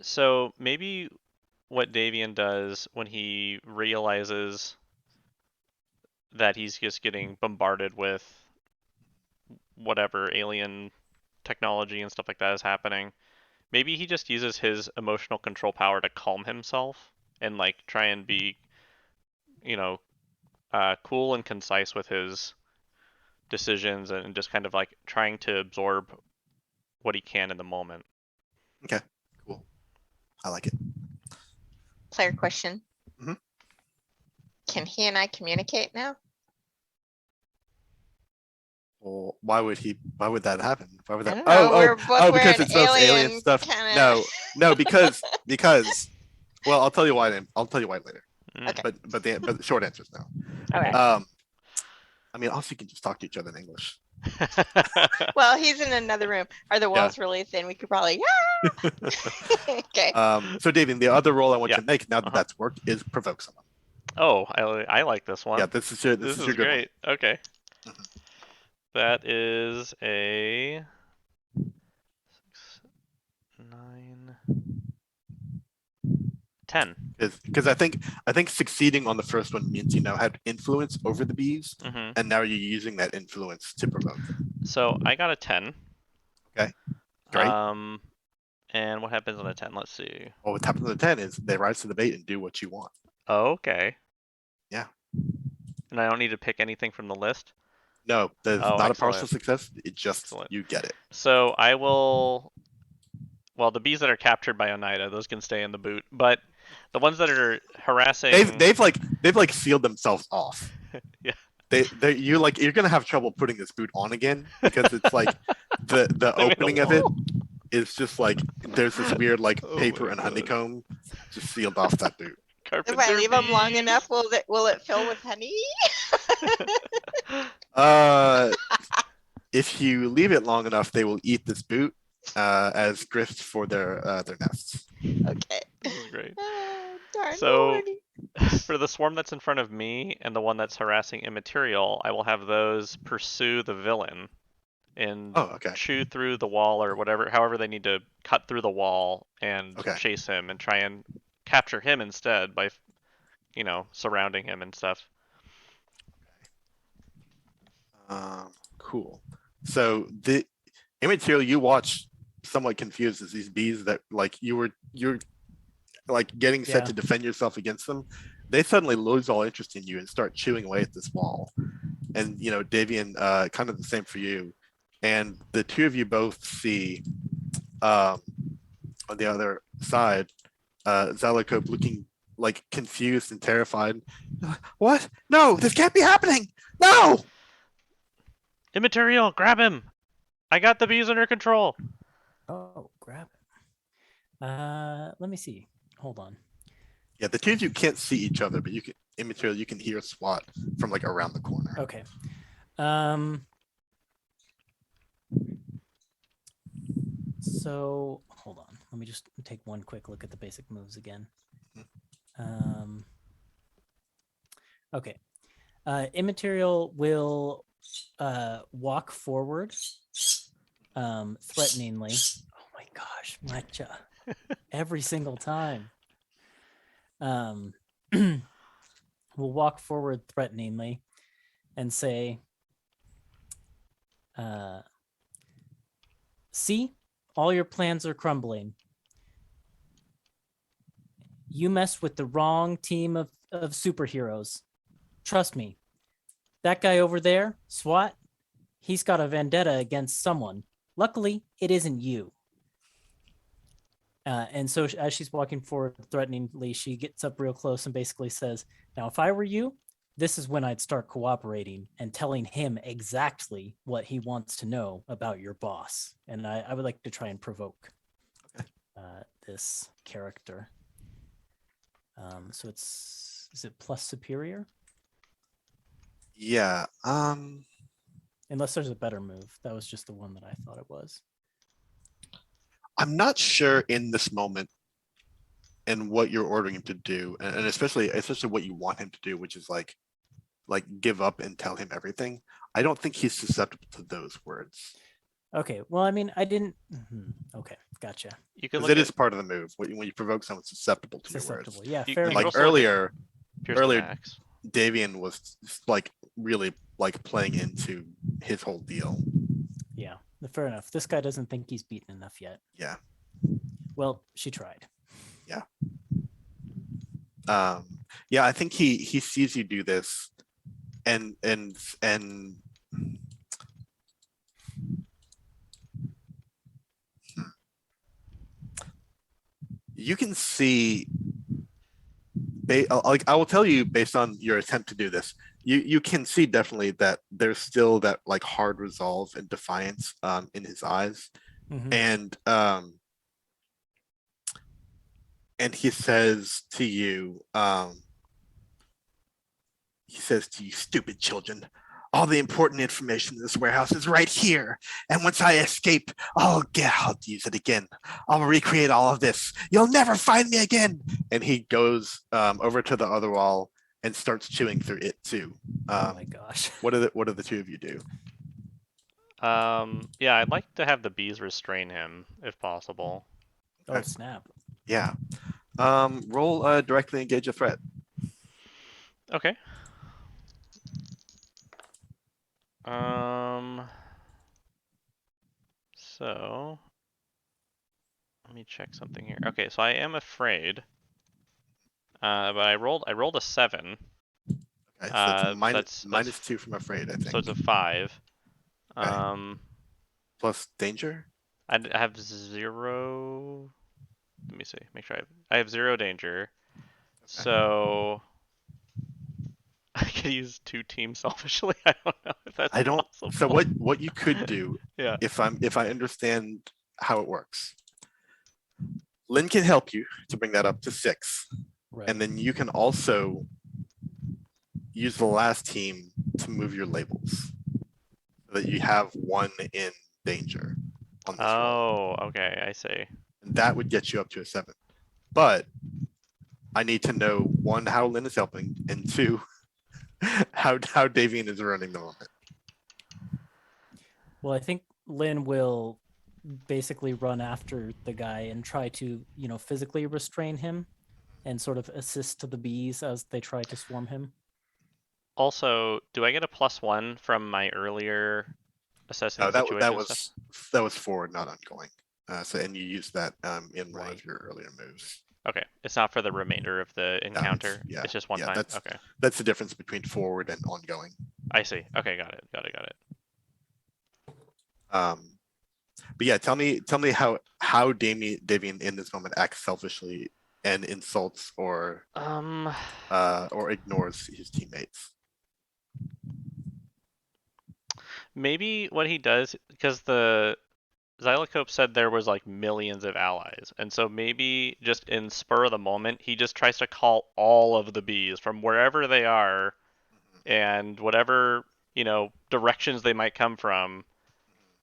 So maybe what Davian does when he realizes that he's just getting bombarded with whatever alien technology and stuff like that is happening, maybe he just uses his emotional control power to calm himself and like try and be, cool and concise with his decisions and just kind of like trying to absorb what he can in the moment. Okay, cool. I like it. Player question. Mhm. Can he and I communicate now? Well, why would that happen? Why would I that? don't know. We're both Because wearing it's both alien alien stuff. kinda- No, because well, I'll tell you why. I'll tell you why later. Okay. But the short answer is no. Okay. I mean, also you can just talk to each other in English. Well, he's in another room. Are the walls really thin? We could probably. Okay. So David, the other role I want Yeah. you to make now that that's worked is provoke someone. Oh, I like this one. Yeah, this is your This is your good great. Okay. Mhm. That is a 6, 9, 10. Because I think succeeding on the first one means you now have influence over the bees, Mm-hmm. and now you're using that influence to provoke them. So I got a 10. Okay. Great. And what happens on a 10? Let's see. Well, what happens on the 10 is they rise to the bait and do what you want. Okay. Yeah. And I don't need to pick anything from the list. No, there's Oh, not a excellent. partial success. It just Excellent. you get it. So I will. Well, the bees that are captured by Oneida, those can stay in the boot. But the ones that are harassing, They've sealed themselves off. Yeah. You're gonna have trouble putting this boot on again because it's like the made a opening of it wall. is just like there's this weird like Oh paper my and God. honeycomb just sealed off that boot. If I leave them long bees. enough, will it fill with honey? If you leave it long enough, they will eat this boot as grist for their nests. Okay. This is great. Darn So- horny. For the swarm that's in front of me and the one that's harassing immaterial, I will have those pursue the villain and Oh, okay. chew through the wall or whatever, however they need to cut through the wall and Okay. chase him and try and capture him instead by, surrounding him and stuff. Cool. So the immaterial you watch somewhat confused as these bees that like you're like getting set Yeah. to defend yourself against them. They suddenly lose all interest in you and start chewing away at this wall. And Davian, kind of the same for you. And the two of you both see on the other side, Zalakope looking like confused and terrified. What? No, this can't be happening. No. Immaterial, grab him! I got the bees under control. Oh, grab it. Let me see. Hold on. Yeah, the two of you can't see each other, but you can hear SWAT from like around the corner. Okay. So hold on. Let me just take one quick look at the basic moves again. Okay. Immaterial will walk forward threateningly. Oh my gosh, Matcha. Every single time. Will walk forward threateningly and say, see, all your plans are crumbling. You messed with the wrong team of superheroes. Trust me. That guy over there, SWAT, he's got a vendetta against someone. Luckily, it isn't you. And so as she's walking forward threateningly, she gets up real close and basically says, now, if I were you, this is when I'd start cooperating and telling him exactly what he wants to know about your boss. And I would like to try and provoke this character. So is it plus superior? Yeah. Unless there's a better move. That was just the one that I thought it was. I'm not sure in this moment and what you're ordering him to do, and especially what you want him to do, which is like give up and tell him everything. I don't think he's susceptible to those words. Okay. Well, I mean, I didn't. Okay, gotcha. You could Because look it at is part of the move when you provoke someone susceptible to your words. Susceptible. Yeah, You- fair you And could enough. like also look at earlier, Pierce the earlier- Max. Davian was like really like playing into his whole deal. Yeah, fair enough. This guy doesn't think he's beaten enough yet. Yeah. Well, she tried. Yeah, I think he sees you do this, and you can see. Like I will tell you, based on your attempt to do this, you can see definitely that there's still that like hard resolve and defiance in his eyes, Mhm. and he says to you, stupid children, all the important information in this warehouse is right here. And once I escape, I'll use it again. I'll recreate all of this. You'll never find me again. And he goes over to the other wall and starts chewing through it too. Oh my gosh. What do the two of you do? Yeah, I'd like to have the bees restrain him if possible. Oh snap. Yeah. Roll directly engage a threat. Okay. So let me check something here. Okay, so I am afraid. But I rolled a 7, Okay, so it's that's- minus 2 from afraid, I think. so it's a 5. Okay. Plus danger. I have 0. Let me see. Make sure I have 0 danger. So I could use 2 teams selfishly. I don't know if that's I don't. possible. So what you could do, Yeah. if I understand how it works, Lynn can help you to bring that up to 6, Right. and then you can also use the last team to move your labels, so that you have 1 in danger on this roll. Oh, okay. I see. And that would get you up to a 7. But I need to know 1, how Lynn is helping, and 2, how Davian is running the moment. Well, I think Lynn will basically run after the guy and try to, physically restrain him and sort of assist to the bees as they try to swarm him. Also, do I get a +1 from my earlier assessing No, the that situation stuff? was forward, not ongoing. And you used that in one Right. of your earlier moves. Okay, it's not for the remainder of the encounter. yeah, It's just one yeah, time. that's- Okay, That's the difference between forward and ongoing. I see. Okay, got it. But yeah, tell me how Davian in this moment acts selfishly and insults or ignores his teammates. Maybe what he does, because the Xylocope said there was like millions of allies, and so maybe just in spur of the moment, he just tries to call all of the bees from wherever they are, and whatever directions they might come from,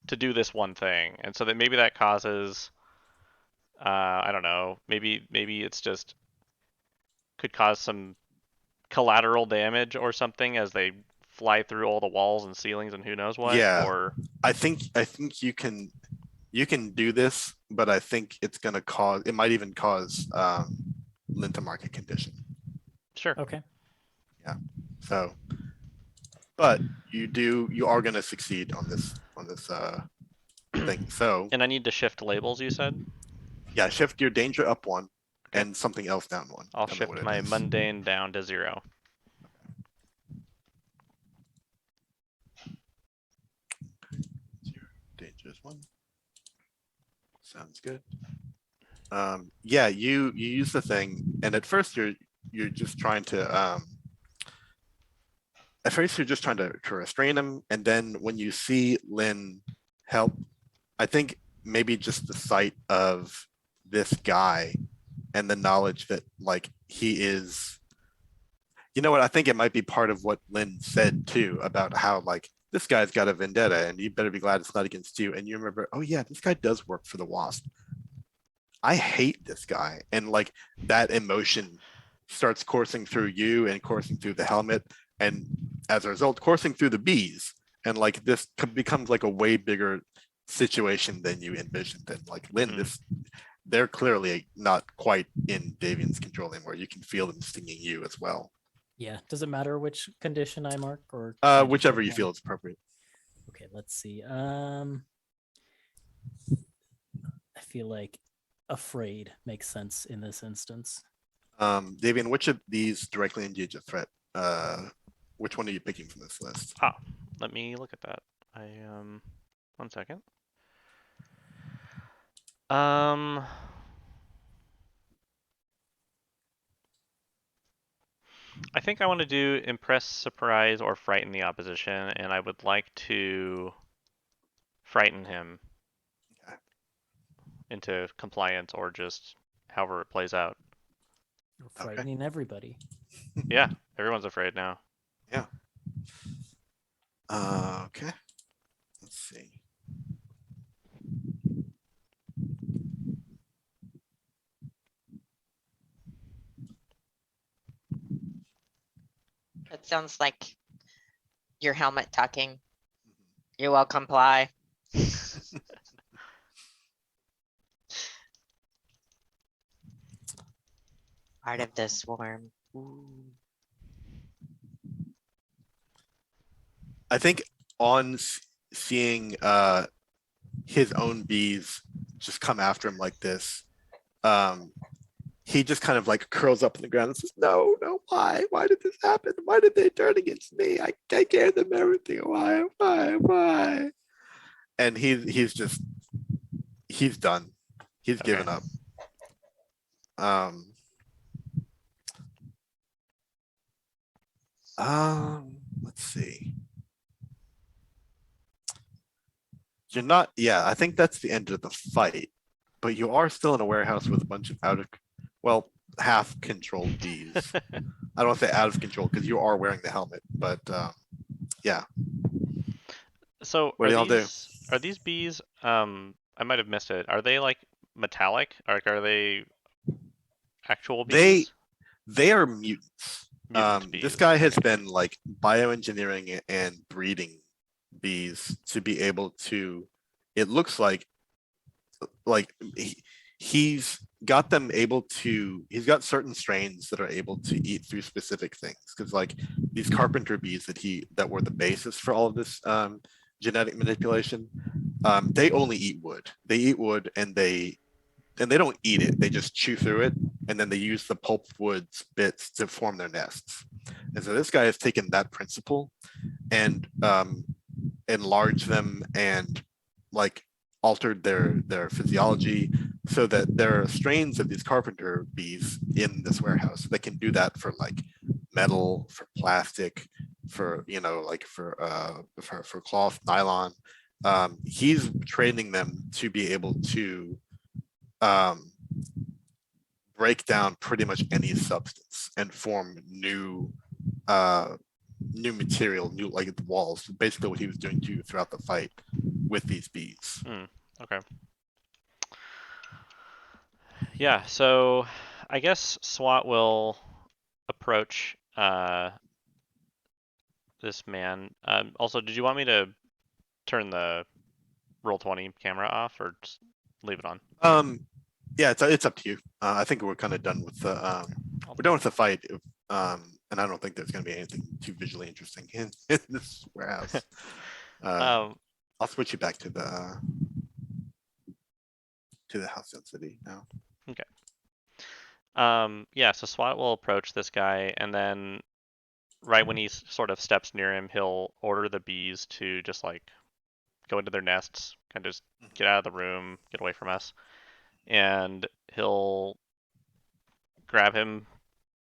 to do this one thing, and so that maybe that causes, I don't know, maybe it's just could cause some collateral damage or something as they fly through all the walls and ceilings and who knows what. Yeah. Or I think you can do this, but I think it might even cause Lynn to mark a condition. sure. Okay. So, but you are going to succeed on this thing. So And I need to shift labels, you said? yeah, shift your danger up 1 and something else down 1. I'll Tell me shift what it my is. mundane down to 0. Danger is 1. Sounds good. Yeah, you use the thing, and at first you're just trying to restrain him, and then when you see Lynn help, I think maybe just the sight of this guy and the knowledge that like he is, I think it might be part of what Lynn said too about how like this guy's got a vendetta and you better be glad it's not against you. And you remember, oh yeah, this guy does work for the Wasp. I hate this guy. And like that emotion starts coursing through you and coursing through the helmet. And as a result, coursing through the bees. And like this becomes like a way bigger situation than you envisioned. And like Lynn, they're clearly not quite in Davian's control anymore. You can feel them stinging you as well. Yeah. Does it matter which condition I mark or can I just Whichever mark you one? feel is appropriate. Okay, let's see. I feel like afraid makes sense in this instance. Davian, which of these directly engage a threat? Which one are you picking from this list? Let me look at that. One second. I think I want to do impress, surprise, or frighten the opposition, and I would like to frighten him Okay. into compliance or just however it plays out. You're frightening everybody. Yeah, everyone's afraid now. Yeah. Okay. Let's see. That sounds like your helmet talking. You will comply. Part of the swarm. Ooh. I think on seeing his own bees just come after him like this, he just kind of like curls up on the ground and says, no, why? Why did this happen? Why did they turn against me? I gave them everything. Why? And he's done. He's given up. Let's see. You're not, yeah, I think that's the end of the fight, but you are still in a warehouse with a bunch of half controlled bees. I don't want to say out of control because you are wearing the helmet, but yeah. So what do y'all do? Are these bees? I might have missed it. Are they like metallic? Are they actual bees? They are mutants. Mutant bees. This guy has been like bioengineering and breeding bees to be able to. It looks like he's got them able to. He's got certain strains that are able to eat through specific things because like these carpenter bees that were the basis for all of this genetic manipulation. They only eat wood. They eat wood and they don't eat it. They just chew through it, and then they use the pulp wood's bits to form their nests. And so this guy has taken that principle and enlarged them and like altered their physiology so that there are strains of these carpenter bees in this warehouse that can do that for like metal, for plastic, for for cloth, nylon. He's training them to be able to break down pretty much any substance and form new material, new like the walls. Basically, what he was doing to you throughout the fight with these bees. Okay. Yeah. So I guess SWAT will approach this man. Also, did you want me to turn the Roll20 camera off or just leave it on? Yeah, it's up to you. I think we're kind of done with the we're done with the fight. And I don't think there's going to be anything too visually interesting in this warehouse. I'll switch you back to the house density now. Okay. Yeah, so SWAT will approach this guy, and then right when he sort of steps near him, he'll order the bees to just like go into their nests, kind of just get out of the room, get away from us. And he'll grab him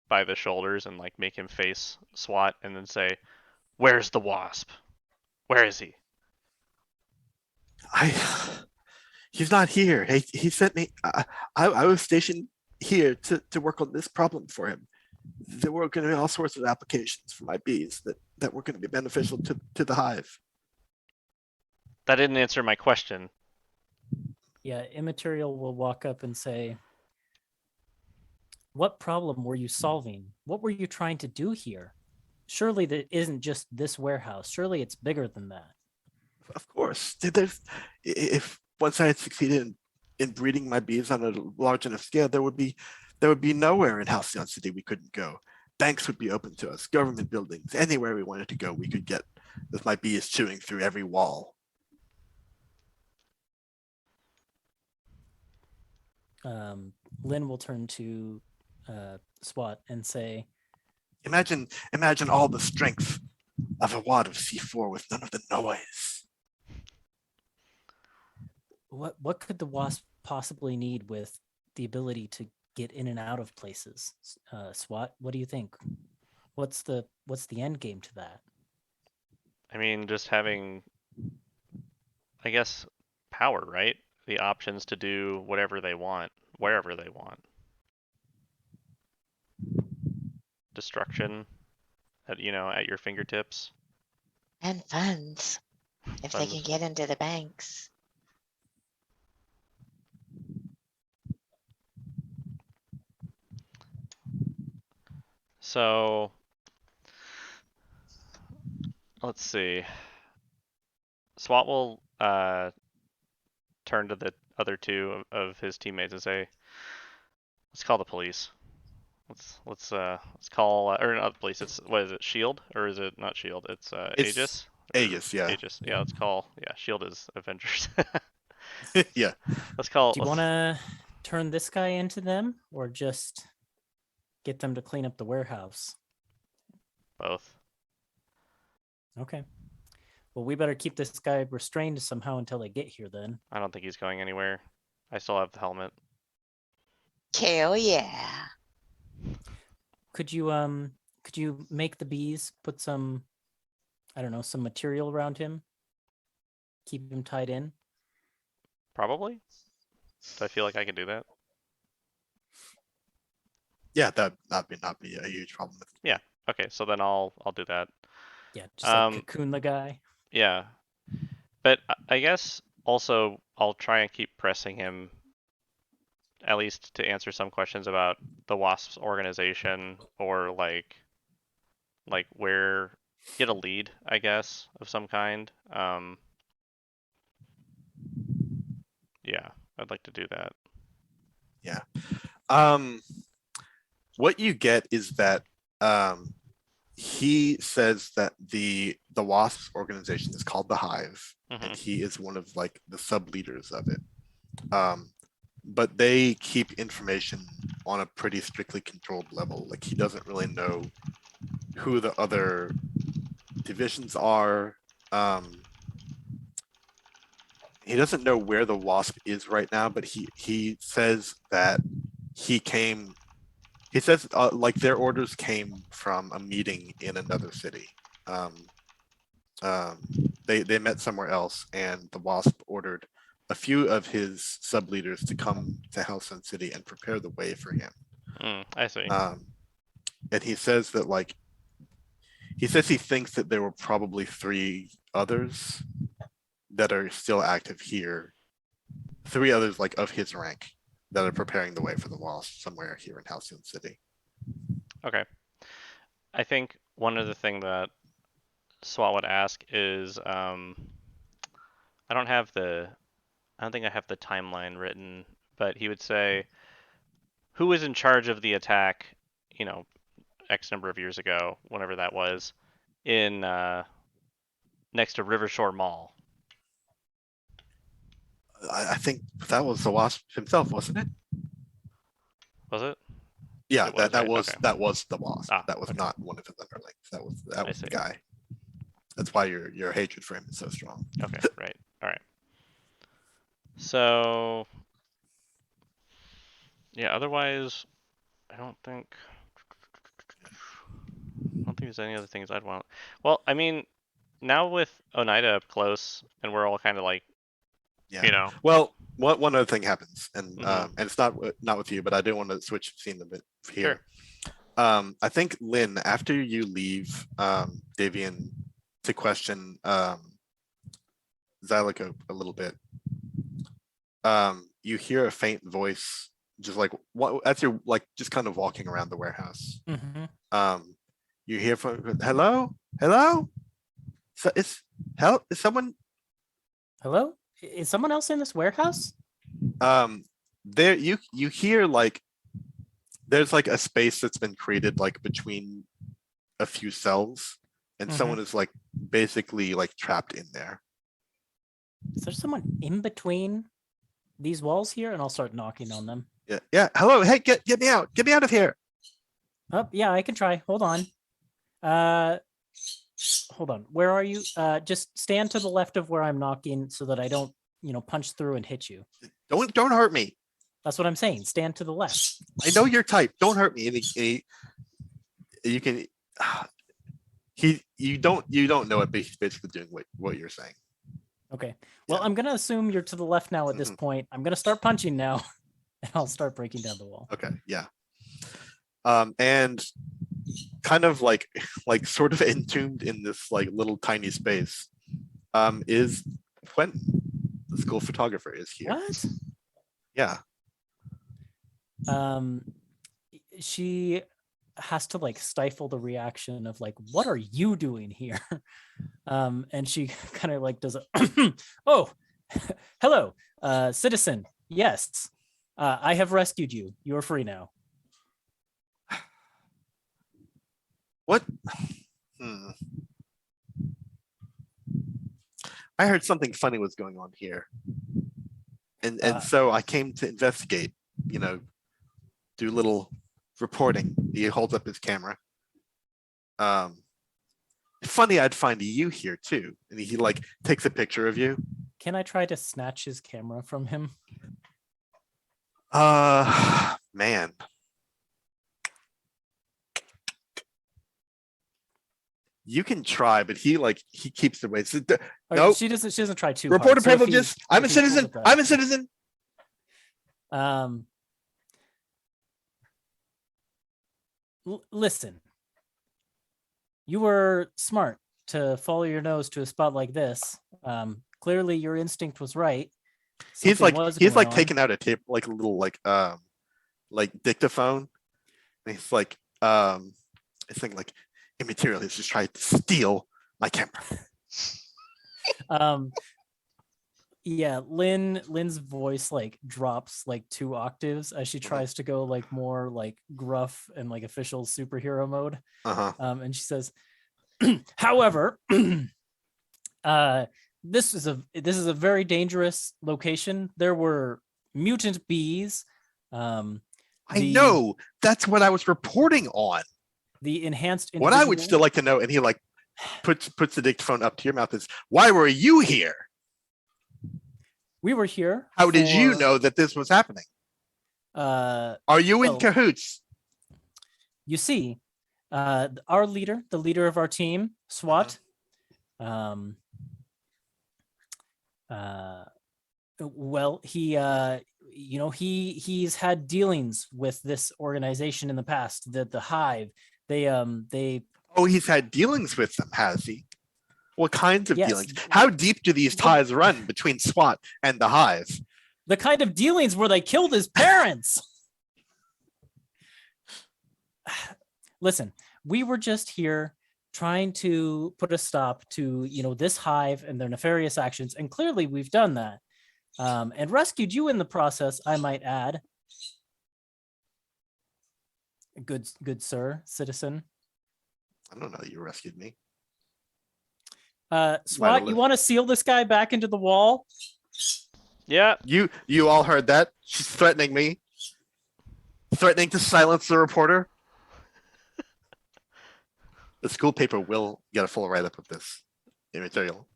by the shoulders and like make him face SWAT and then say, "Where's the wasp? Where is he?" He's not here. He sent me. I was stationed here to work on this problem for him. There were going to be all sorts of applications for my bees that were going to be beneficial to the hive. That didn't answer my question. Yeah, Immaterial will walk up and say, "What problem were you solving? What were you trying to do here? Surely that isn't just this warehouse. Surely it's bigger than that." Of course, if once I had succeeded in breeding my bees on a large enough scale, there would be nowhere in Halcyon City we couldn't go. Banks would be open to us, government buildings, anywhere we wanted to go, we could get with my bees chewing through every wall. Lynn will turn to SWAT and say, Imagine all the strength of a wad of C4 with none of the noise. what could the wasp possibly need with the ability to get in and out of places? SWAT, what do you think? What's the end game to that? I mean, just having, I guess, power, right? The options to do whatever they want, wherever they want. Destruction at your fingertips. And funds, if they can Funds. get into the banks. So let's see. SWAT will turn to the other two of his teammates and say, "Let's call the police. Let's call or not the police. It's what is it? Shield or is it not Shield? It's It's Aegis. Aegis, yeah. Aegis. Yeah. Let's call. Yeah. Shield is Avengers. Yeah. Let's call. Do you want to turn this guy into them or just get them to clean up the warehouse? Both. Okay. Well, we better keep this guy restrained somehow until they get here then. I don't think he's going anywhere. I still have the helmet. Hell yeah. Could you make the bees put some, I don't know, some material around him? Keep him tied in? Probably. Do I feel like I can do that? Yeah, that not be a huge problem. Okay, so then I'll do that. Yeah, just like cocoon the guy. Yeah, but I guess also I'll try and keep pressing him, at least to answer some questions about the Wasp's organization or like where get a lead, I guess, of some kind. Yeah, I'd like to do that. What you get is that he says that the Wasp's organization is called the Hive, and Mhm. he is one of like the sub leaders of it. But they keep information on a pretty strictly controlled level. Like he doesn't really know who the other divisions are. He doesn't know where the Wasp is right now, but he says that he says like their orders came from a meeting in another city. They met somewhere else, and the Wasp ordered a few of his sub leaders to come to Halcyon City and prepare the way for him. I see. And he says that like he thinks that there were probably 3 others that are still active here. 3 others like of his rank that are preparing the way for the Wasp somewhere here in Halcyon City. Okay. I think one of the thing that SWAT would ask is I don't think I have the timeline written, but he would say, who was in charge of the attack, X number of years ago, whenever that was, in next to Rivershore Mall? I think that was the Wasp himself, wasn't it? Was it? Yeah, It was, that right? was Okay. that was the Wasp. Ah, that was okay. not one of his underlings. That was the see. guy. That's why your hatred for him is so strong. Okay, right. All right. So, yeah, otherwise, I don't think there's any other things I'd want. Well, I mean, now with Oneida up close, and we're all kind of like, Yeah. Well, one other thing happens, and and it's not with you, but I do want to switch scene a bit here. Sure. I think Lynn, after you leave Davian to question Xylocope a little bit, you hear a faint voice, just like what as you're like just kind of walking around the warehouse. You hear from hello, hello. So is someone Hello? Is someone else in this warehouse? there? You hear like there's like a space that's been created like between a few cells, and someone is like basically like trapped in there. Is there someone in between these walls here? And I'll start knocking on them. Yeah. Hello. Hey, get me out. Get me out of here. Oh, yeah, I can try. Hold on. Hold on. Where are you? Just stand to the left of where I'm knocking so that I don't, punch through and hit you. Don't hurt me. That's what I'm saying. Stand to the left. I know your type. Don't hurt me. And you can. You don't know it, but he's basically doing what you're saying. Okay. Well, Yeah. I'm gonna assume you're to the left now at this point. I'm gonna start punching now, and I'll start breaking down the wall. Okay. Yeah. And kind of like sort of entombed in this like little tiny space, is Quentin, the school photographer, is here. What? Yeah. She has to like stifle the reaction of like, what are you doing here? And she kind of like does a oh, hello, citizen. Yes, I have rescued you. You are free now. What? I heard something funny was going on here, and so I came to investigate. Do little reporting. He holds up his camera. Funny, I'd find you here too, and he like takes a picture of you. Can I try to snatch his camera from him? Man. You can try, but he keeps it away. So, nope. She doesn't try too Reporter hard. So if privileges. I'm a citizen. I'm a citizen. Listen, you were smart to follow your nose to a spot like this. Clearly your instinct was right. He's Something like on. taking out a tape, like a little like dictaphone. And he's like it's like immaterial. He's just trying to steal my camera. Yeah, Lynn's voice like drops like 2 octaves as she tries to go like more like gruff and like official superhero mode. And she says, however, this is a very dangerous location. There were mutant bees. I know, that's what I was reporting on. The enhanced what I would still like to know, and he like puts the dictaphone up to your mouth, is why were you here? We were here. How did you know that this was happening? Are you in cahoots? You see, our leader, the leader of our team, SWAT, well, he's had dealings with this organization in the past, the Hive. He's had dealings with them, has he? What kinds of Yes. dealings? How deep do these ties run between SWAT and the Hive? The kind of dealings where they killed his parents. Listen, we were just here trying to put a stop to, this Hive and their nefarious actions. And clearly we've done that. And rescued you in the process, I might add. Good sir, citizen. I don't know that you rescued me. SWAT, you want to seal this guy back into the wall? Yeah. You all heard that? She's threatening me. Threatening to silence the reporter. The school paper will get a full write-up of this material.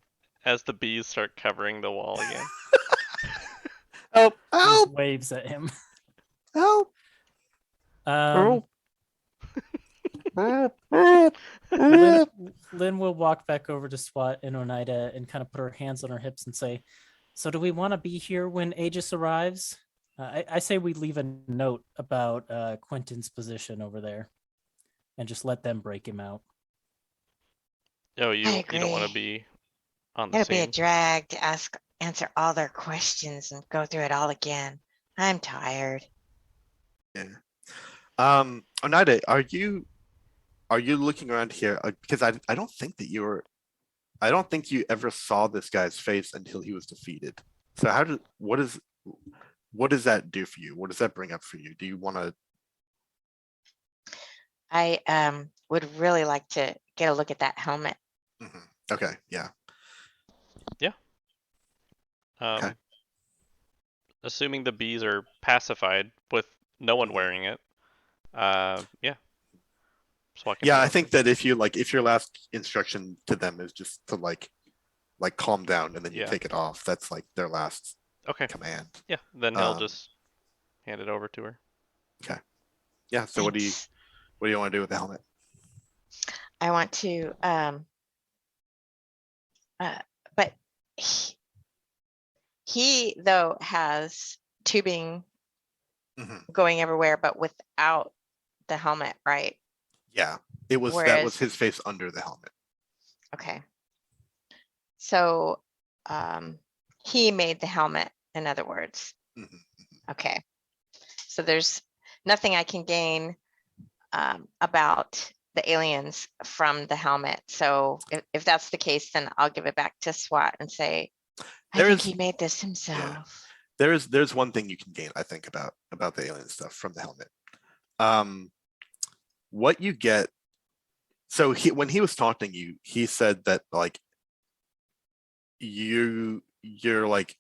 As the bees start covering the wall again. Help! He Help! waves at him. Help! Lynn will walk back over to SWAT and Oneida and kind of put her hands on her hips and say, so do we want to be here when Aegis arrives? I say we leave a note about Quentin's position over there and just let them break him out. Oh, you don't want to agree. be on the It'll be a scene. drag to answer all their questions and go through it all again. I'm tired. Yeah. Oneida, are you looking around here? Because I don't think that I don't think you ever saw this guy's face until he was defeated. So what does that do for you? What does that bring up for you? Do you want to? I would really like to get a look at that helmet. Okay, yeah. Um, Assuming the bees are pacified with no one wearing it. Yeah. Just walking Yeah, right I over. think that if your last instruction to them is just to like calm down and then you Yeah. take it off, that's like their last Okay. command. Yeah. Then he'll Um, just hand it over to her. Yeah. So what do Thanks. you want to do with the helmet? I want to, but he though has tubing Mhm. going everywhere, but without the helmet, right? Yeah, that was Whereas, his face under the helmet. okay. So, he made the helmet, in other words. Mhm. Okay. So there's nothing I can gain about the aliens from the helmet. So if that's the case, then I'll give it back to SWAT and say, I There think is he made this himself. there's one thing you can gain, I think, about the alien stuff from the helmet. What you get. So when he was talking to you, he said that like you're like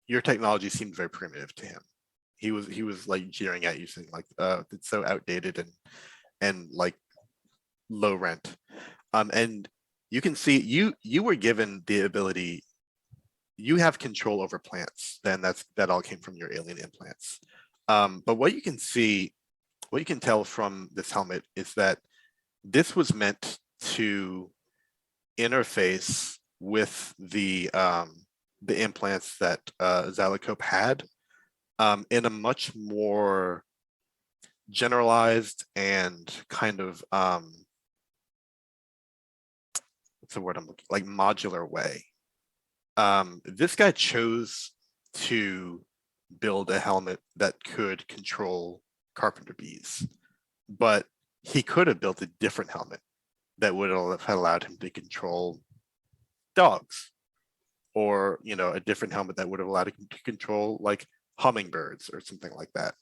your technology seemed very primitive to him. He was like jeering at you, saying like, it's so outdated and like low rent. And you can see you were given the ability. You have control over plants. Then that all came from your alien implants. But what you can tell from this helmet is that this was meant to interface with the implants that Zalicope had in a much more generalized and kind of what's the word I'm looking, like modular way. This guy chose to build a helmet that could control carpenter bees, but he could have built a different helmet that would have allowed him to control dogs, or a different helmet that would have allowed him to control like hummingbirds or something like that.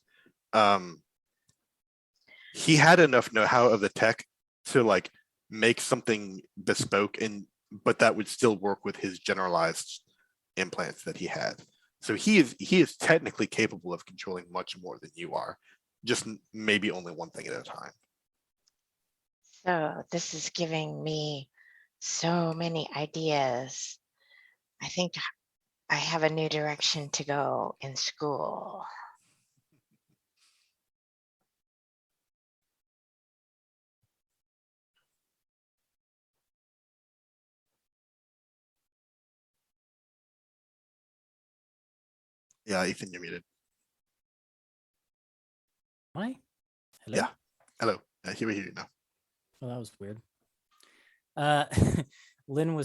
He had enough know-how of the tech to like make something bespoke, but that would still work with his generalized implants that he had. So he is technically capable of controlling much more than you are, just maybe only one thing at a time. So this is giving me so many ideas. I think I have a new direction to go in school. Yeah, Ethan, you're muted. Am I? Hello? Yeah. Hello. Here we hear you now. Well, that was weird. Lynn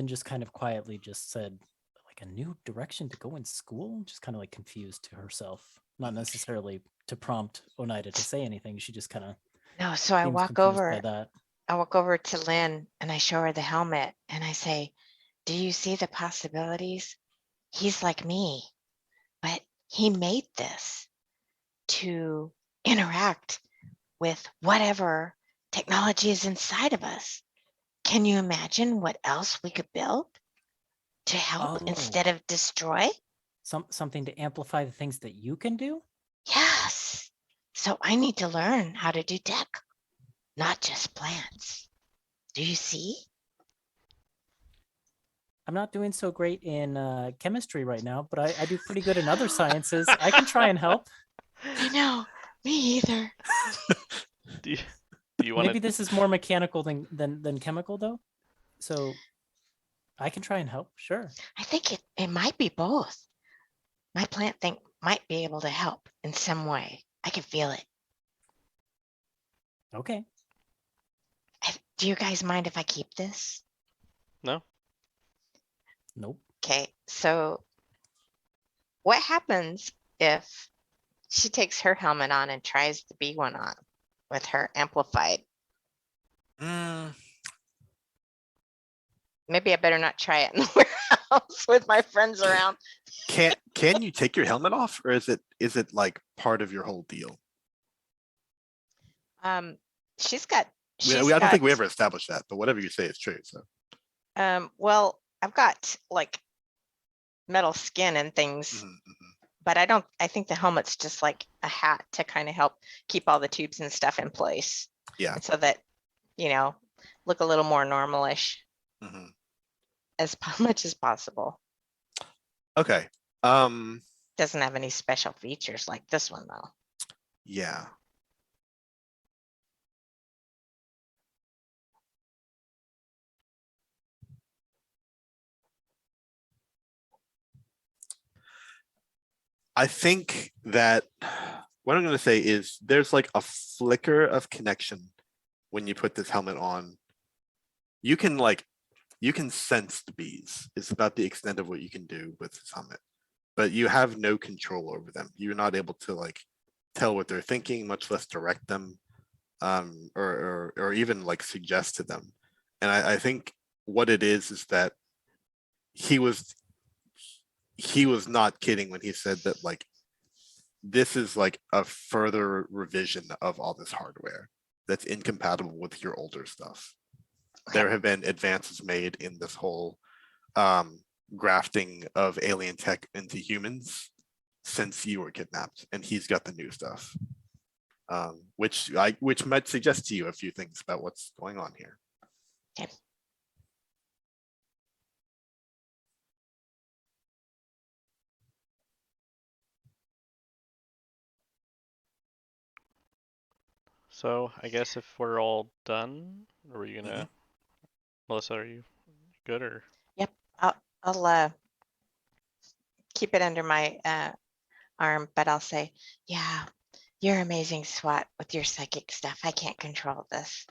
just kind of quietly just said, like, a new direction to go in school? Just kind of like confused to herself. Not necessarily to prompt Oneida to say anything. She just kind of No, so I seems walk confused by over, that. I walk over to Lynn and I show her the helmet and I say, do you see the possibilities? He's like me, but he made this to interact with whatever technology is inside of us. Can you imagine what else we could build to help instead of destroy? Something to amplify the things that you can do? Yes. So I need to learn how to do tech, not just plants. Do you see? I'm not doing so great in chemistry right now, but I do pretty good in other sciences. I can try and help. I know. Me either. Do you want Maybe to? this is more mechanical than chemical, though. So I can try and help. Sure. I think it might be both. My plant thing might be able to help in some way. I can feel it. Okay. Do you guys mind if I keep this? No. Nope. Okay, so what happens if she takes her helmet on and tries the B one on with her amplified? Mm, Maybe I better not try it in the warehouse with my friends around. can you take your helmet off, or is it like part of your whole deal? She's got, I don't think we ever established that, but whatever you say is true. So well, I've got like metal skin and things, mhm, mhm. but I think the helmet's just like a hat to kind of help keep all the tubes and stuff in place. Yeah. And so that, look a little more normalish Mhm. as much as possible. Okay. Doesn't have any special features like this one though. Yeah. I think that what I'm going to say is there's like a flicker of connection when you put this helmet on. You can sense the bees. It's about the extent of what you can do with this helmet, but you have no control over them. You're not able to like tell what they're thinking, much less direct them, or even like suggest to them. And I think what it is that he was not kidding when he said that like this is like a further revision of all this hardware that's incompatible with your older stuff. There have been advances made in this whole grafting of alien tech into humans since you were kidnapped, and he's got the new stuff, which might suggest to you a few things about what's going on here. Okay. So I guess if we're all done, are you gonna, Melissa? Are you good or? Yep. I'll keep it under my arm, but I'll say, yeah, you're amazing, SWAT, with your psychic stuff. I can't control this.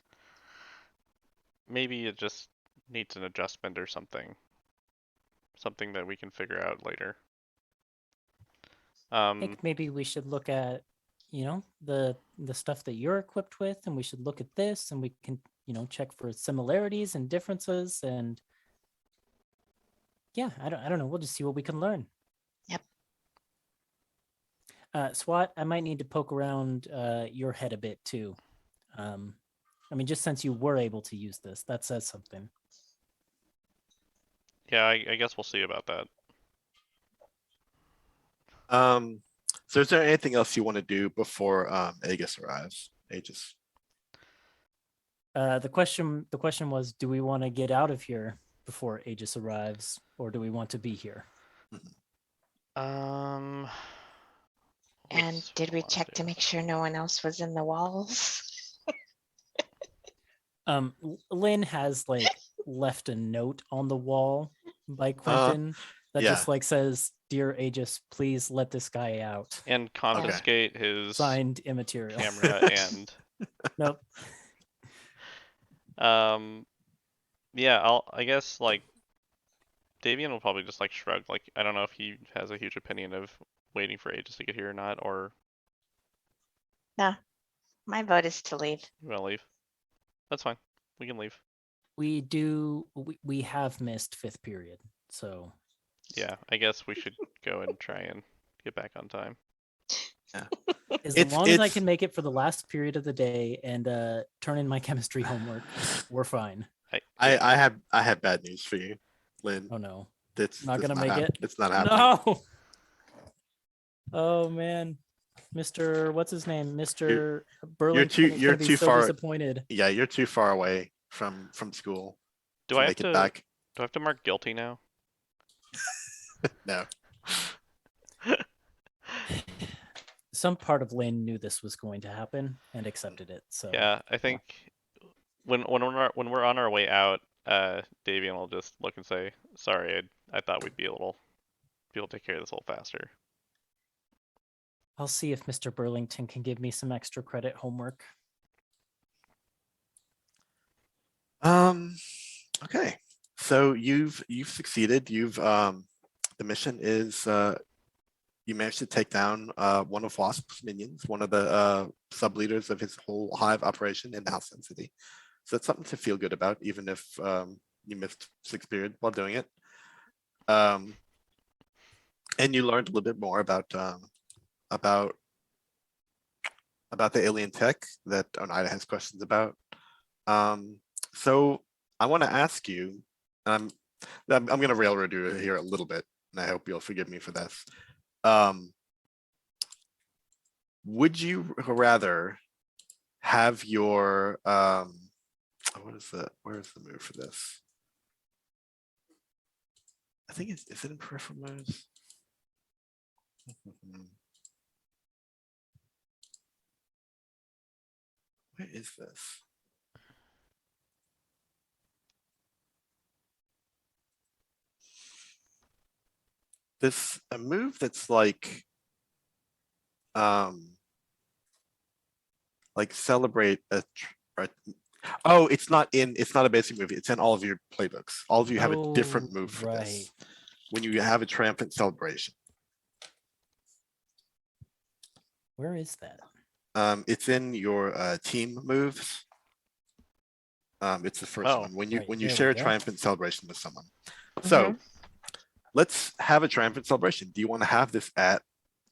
Maybe it just needs an adjustment or something. Something that we can figure out later. I think maybe we should look at, the stuff that you're equipped with, and we should look at this, and we can, check for similarities and differences, and yeah, I don't know. We'll just see what we can learn. Yep. SWAT, I might need to poke around your head a bit too. I mean, just since you were able to use this, that says something. Yeah, I guess we'll see about that. So is there anything else you want to do before Aegis arrives? Aegis. The question was, do we want to get out of here before Aegis arrives, or do we want to be here? And What's did we wanna check to do? make sure no one else was in the walls? Lynn has like left a note on the wall by Quentin that yeah. just like says, "Dear Aegis, please let this guy out." And confiscate his Signed, immaterial. camera and Nope. yeah, I guess like Davian will probably just like shrug. Like I don't know if he has a huge opinion of waiting for Aegis to get here or not, or No, my vote is to leave. you wanna leave. That's fine. We can leave. We have missed fifth period, so Yeah, I guess we should go and try and get back on time. as It's- long as I it's- can make it for the last period of the day and turn in my chemistry homework, we're fine. I have bad news for you, Lynn. Oh no. That's Not gonna make it? It's not happening. No. Oh man. Mr. What's his name? Mr. Burlington is you're gonna be too so far- disappointed. Yeah, you're too far away from school Do to I have make it to back. do I have to mark guilty now? No. Some part of Lynn knew this was going to happen and accepted it. So Yeah, I think when we're on our way out, Davian will just look and say, "Sorry, I thought we'd be able to take care of this a little faster." I'll see if Mr. Burlington can give me some extra credit homework. Okay. So you've succeeded. The mission is you managed to take down one of Wasp's minions, one of the sub leaders of his whole hive operation in the House City. So that's something to feel good about, even if you missed 6 period while doing it. And you learned a little bit more about the alien tech that Oneida has questions about. So I want to ask you, I'm going to railroad you here a little bit, and I hope you'll forgive me for this. Would you rather have your where's the move for this? I think is it in peripheral moves? Where is this? This a move that's like celebrate oh, it's not a basic movie, it's in all of your playbooks. All of you have a different Oh, move for right. this when you have a triumphant celebration. Where is that? It's in your team moves. It's the first Oh, one when you right, when you there we share a go. triumphant celebration with someone. So let's have a triumphant celebration. Do you want to have this at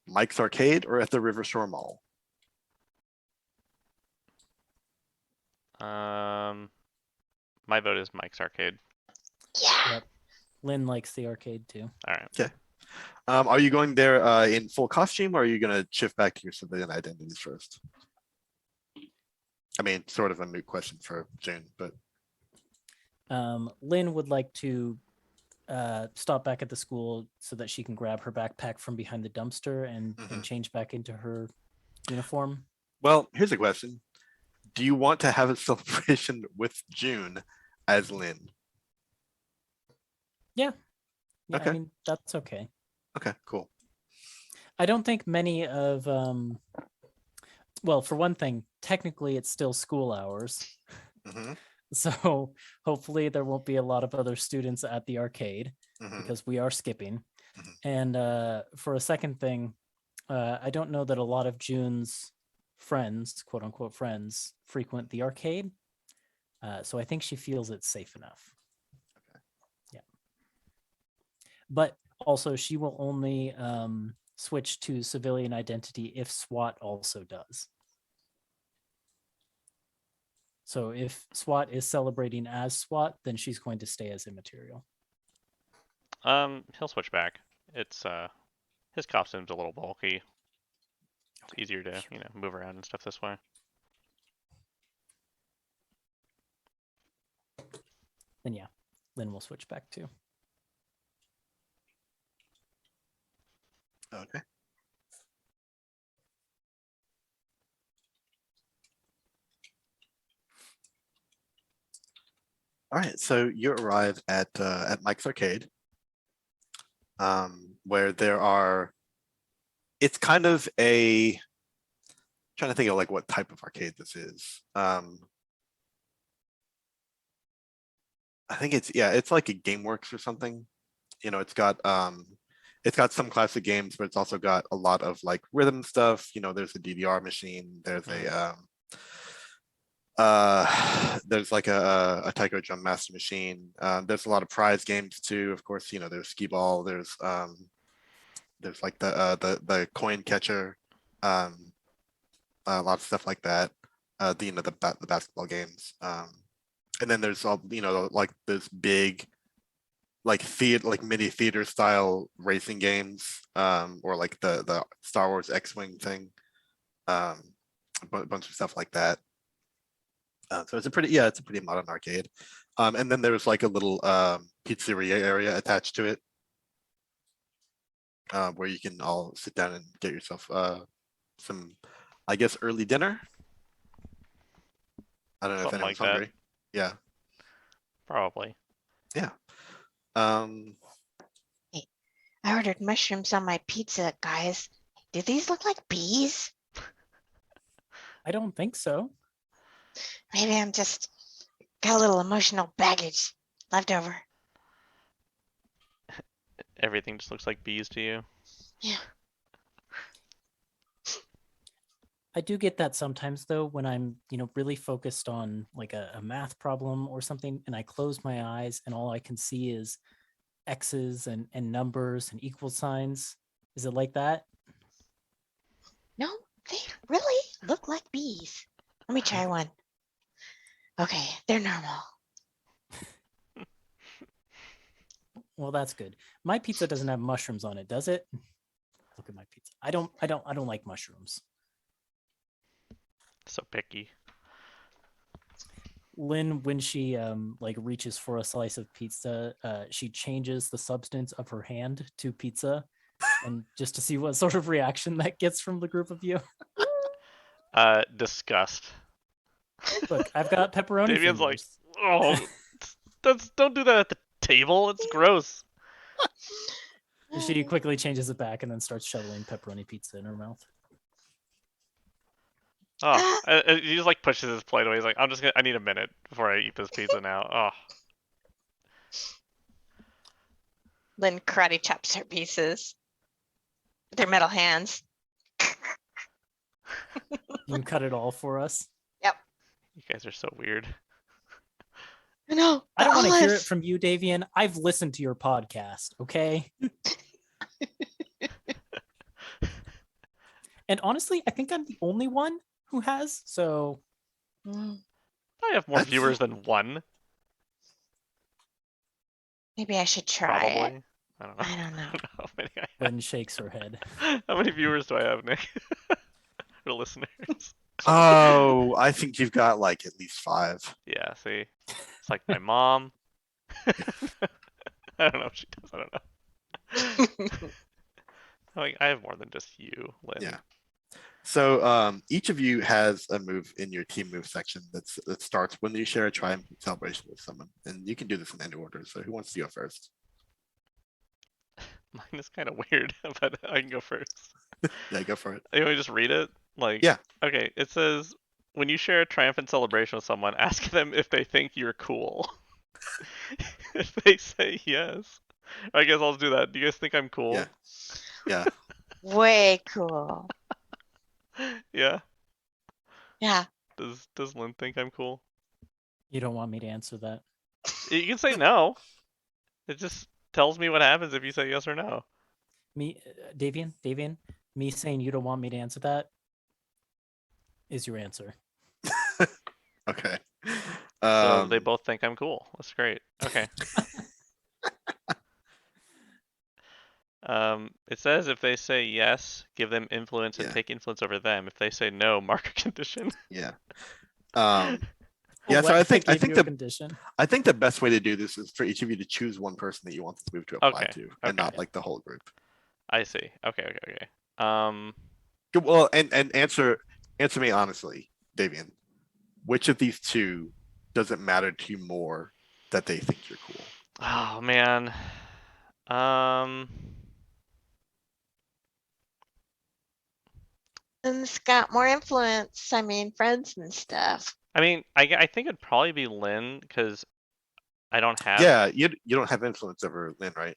Mike's Arcade or at the River Shore Mall? My vote is Mike's Arcade. Yeah. Yep. Lynn likes the arcade too. All right. Okay. Are you going there in full costume, or are you going to shift back to your civilian identities first? I mean, sort of a moot question for June, but Lynn would like to stop back at the school so that she can grab her backpack from behind the dumpster and Mhm. change back into her uniform. well, here's a question. Do you want to have a celebration with June as Lynn? Yeah, Okay. I mean, that's okay. Okay, cool. I don't think many of well, for one thing, technically it's still school hours. Mhm, So hopefully there won't be a lot of other students at the arcade mhm. because we are skipping. Mhm. And for a second thing, I don't know that a lot of June's friends, quote unquote friends, frequent the arcade. So I think she feels it's safe enough. Okay. Yeah. But also she will only switch to civilian identity if SWAT also does. So if SWAT is celebrating as SWAT, then she's going to stay as immaterial. He'll switch back. It's his costume's a little bulky. It's easier to, move around and stuff this way. Then yeah, Lynn will switch back too. Okay. All right, so you arrive at Mike's Arcade, where there are. It's kind of a. Trying to think of like what type of arcade this is. I think it's like a GameWorks or something. It's got some classic games, but it's also got a lot of like rhythm stuff. There's a DDR machine. There's there's like a Taiko Drum Master machine. There's a lot of prize games too. Of course, there's skee ball. There's like the coin catcher. A lot of stuff like that. The basketball games. And then there's all like this big like mini theater style racing games, or like the Star Wars X-Wing thing, a bunch of stuff like that. So it's a pretty modern arcade. And then there's like a little pizzeria area attached to it, where you can all sit down and get yourself some, I guess, early dinner. I don't know Something if anyone's like that. hungry. Yeah. Probably. Yeah. I ordered mushrooms on my pizza, guys. Do these look like bees? I don't think so. Maybe I'm just got a little emotional baggage left over. everything just looks like bees to you. Yeah. I do get that sometimes though, when I'm, really focused on like a math problem or something, and I close my eyes and all I can see is X's and numbers and equal signs. Is it like that? No, they really look like bees. Let me try one. Okay, they're normal. Well, that's good. My pizza doesn't have mushrooms on it, does it? Look at my pizza. I don't like mushrooms. So picky. Lynn, when she like reaches for a slice of pizza, she changes the substance of her hand to pizza, and just to see what sort of reaction that gets from the group of you. Disgust. Look, I've got pepperoni Davian's like, fingers. oh, don't do that at the table. It's gross. She quickly changes it back and then starts shoveling pepperoni pizza in her mouth. Oh, he just like pushes his plate away. He's like, I need a minute before I eat this pizza now. Oh, Lynn karate chops her pieces with her metal hands. You cut it all for us. you guys are so weird. No, I don't want to hear it olives. from you, Davian. I've listened to your podcast, okay? And honestly, I think I'm the only one who has, so Mm, I have more That's- viewers than one, maybe I should try it. probably. I don't know. I don't know. I don't know how many I have. Lynn shakes her head. How many viewers do I have, Nick? For listeners. Oh, I think you've got like at least 5. Yeah, see? It's like my mom. I don't know if she does. I don't know. Like, I have more than just you, Lynn. Yeah. So each of you has a move in your team move section that starts when you share a triumphant celebration with someone, and you can do this in any order. So who wants to go first? Mine is kind of weird, but I can go first. Yeah, go for it. You want me to just read it? Like, Yeah. Okay, it says, when you share a triumphant celebration with someone, ask them if they think you're cool. If they say yes, I guess I'll do that. Do you guys think I'm cool? Yeah. Yeah. Way cool. Yeah? Yeah. Does Lynn think I'm cool? You don't want me to answer that. You can say no. It just tells me what happens if you say yes or no. Me, Davian, me saying you don't want me to answer that is your answer. Okay. So they both think I'm cool. That's great. Okay. It says if they say yes, give them influence and Yeah. take influence over them. If they say no, mark a condition. Yeah. Yeah, so What I think gave you a the condition. I think the best way to do this is for each of you to choose one person that you want this move to apply Okay, to, and not okay. like the whole group. I see. Okay. Good. Well, and answer me honestly, Davian. Which of these two does it matter to you more that they think you're cool? Oh man. And it's got more influence. I mean, friends and stuff. I mean, I think it'd probably be Lynn because I don't have. Yeah, you don't have influence over Lynn, right?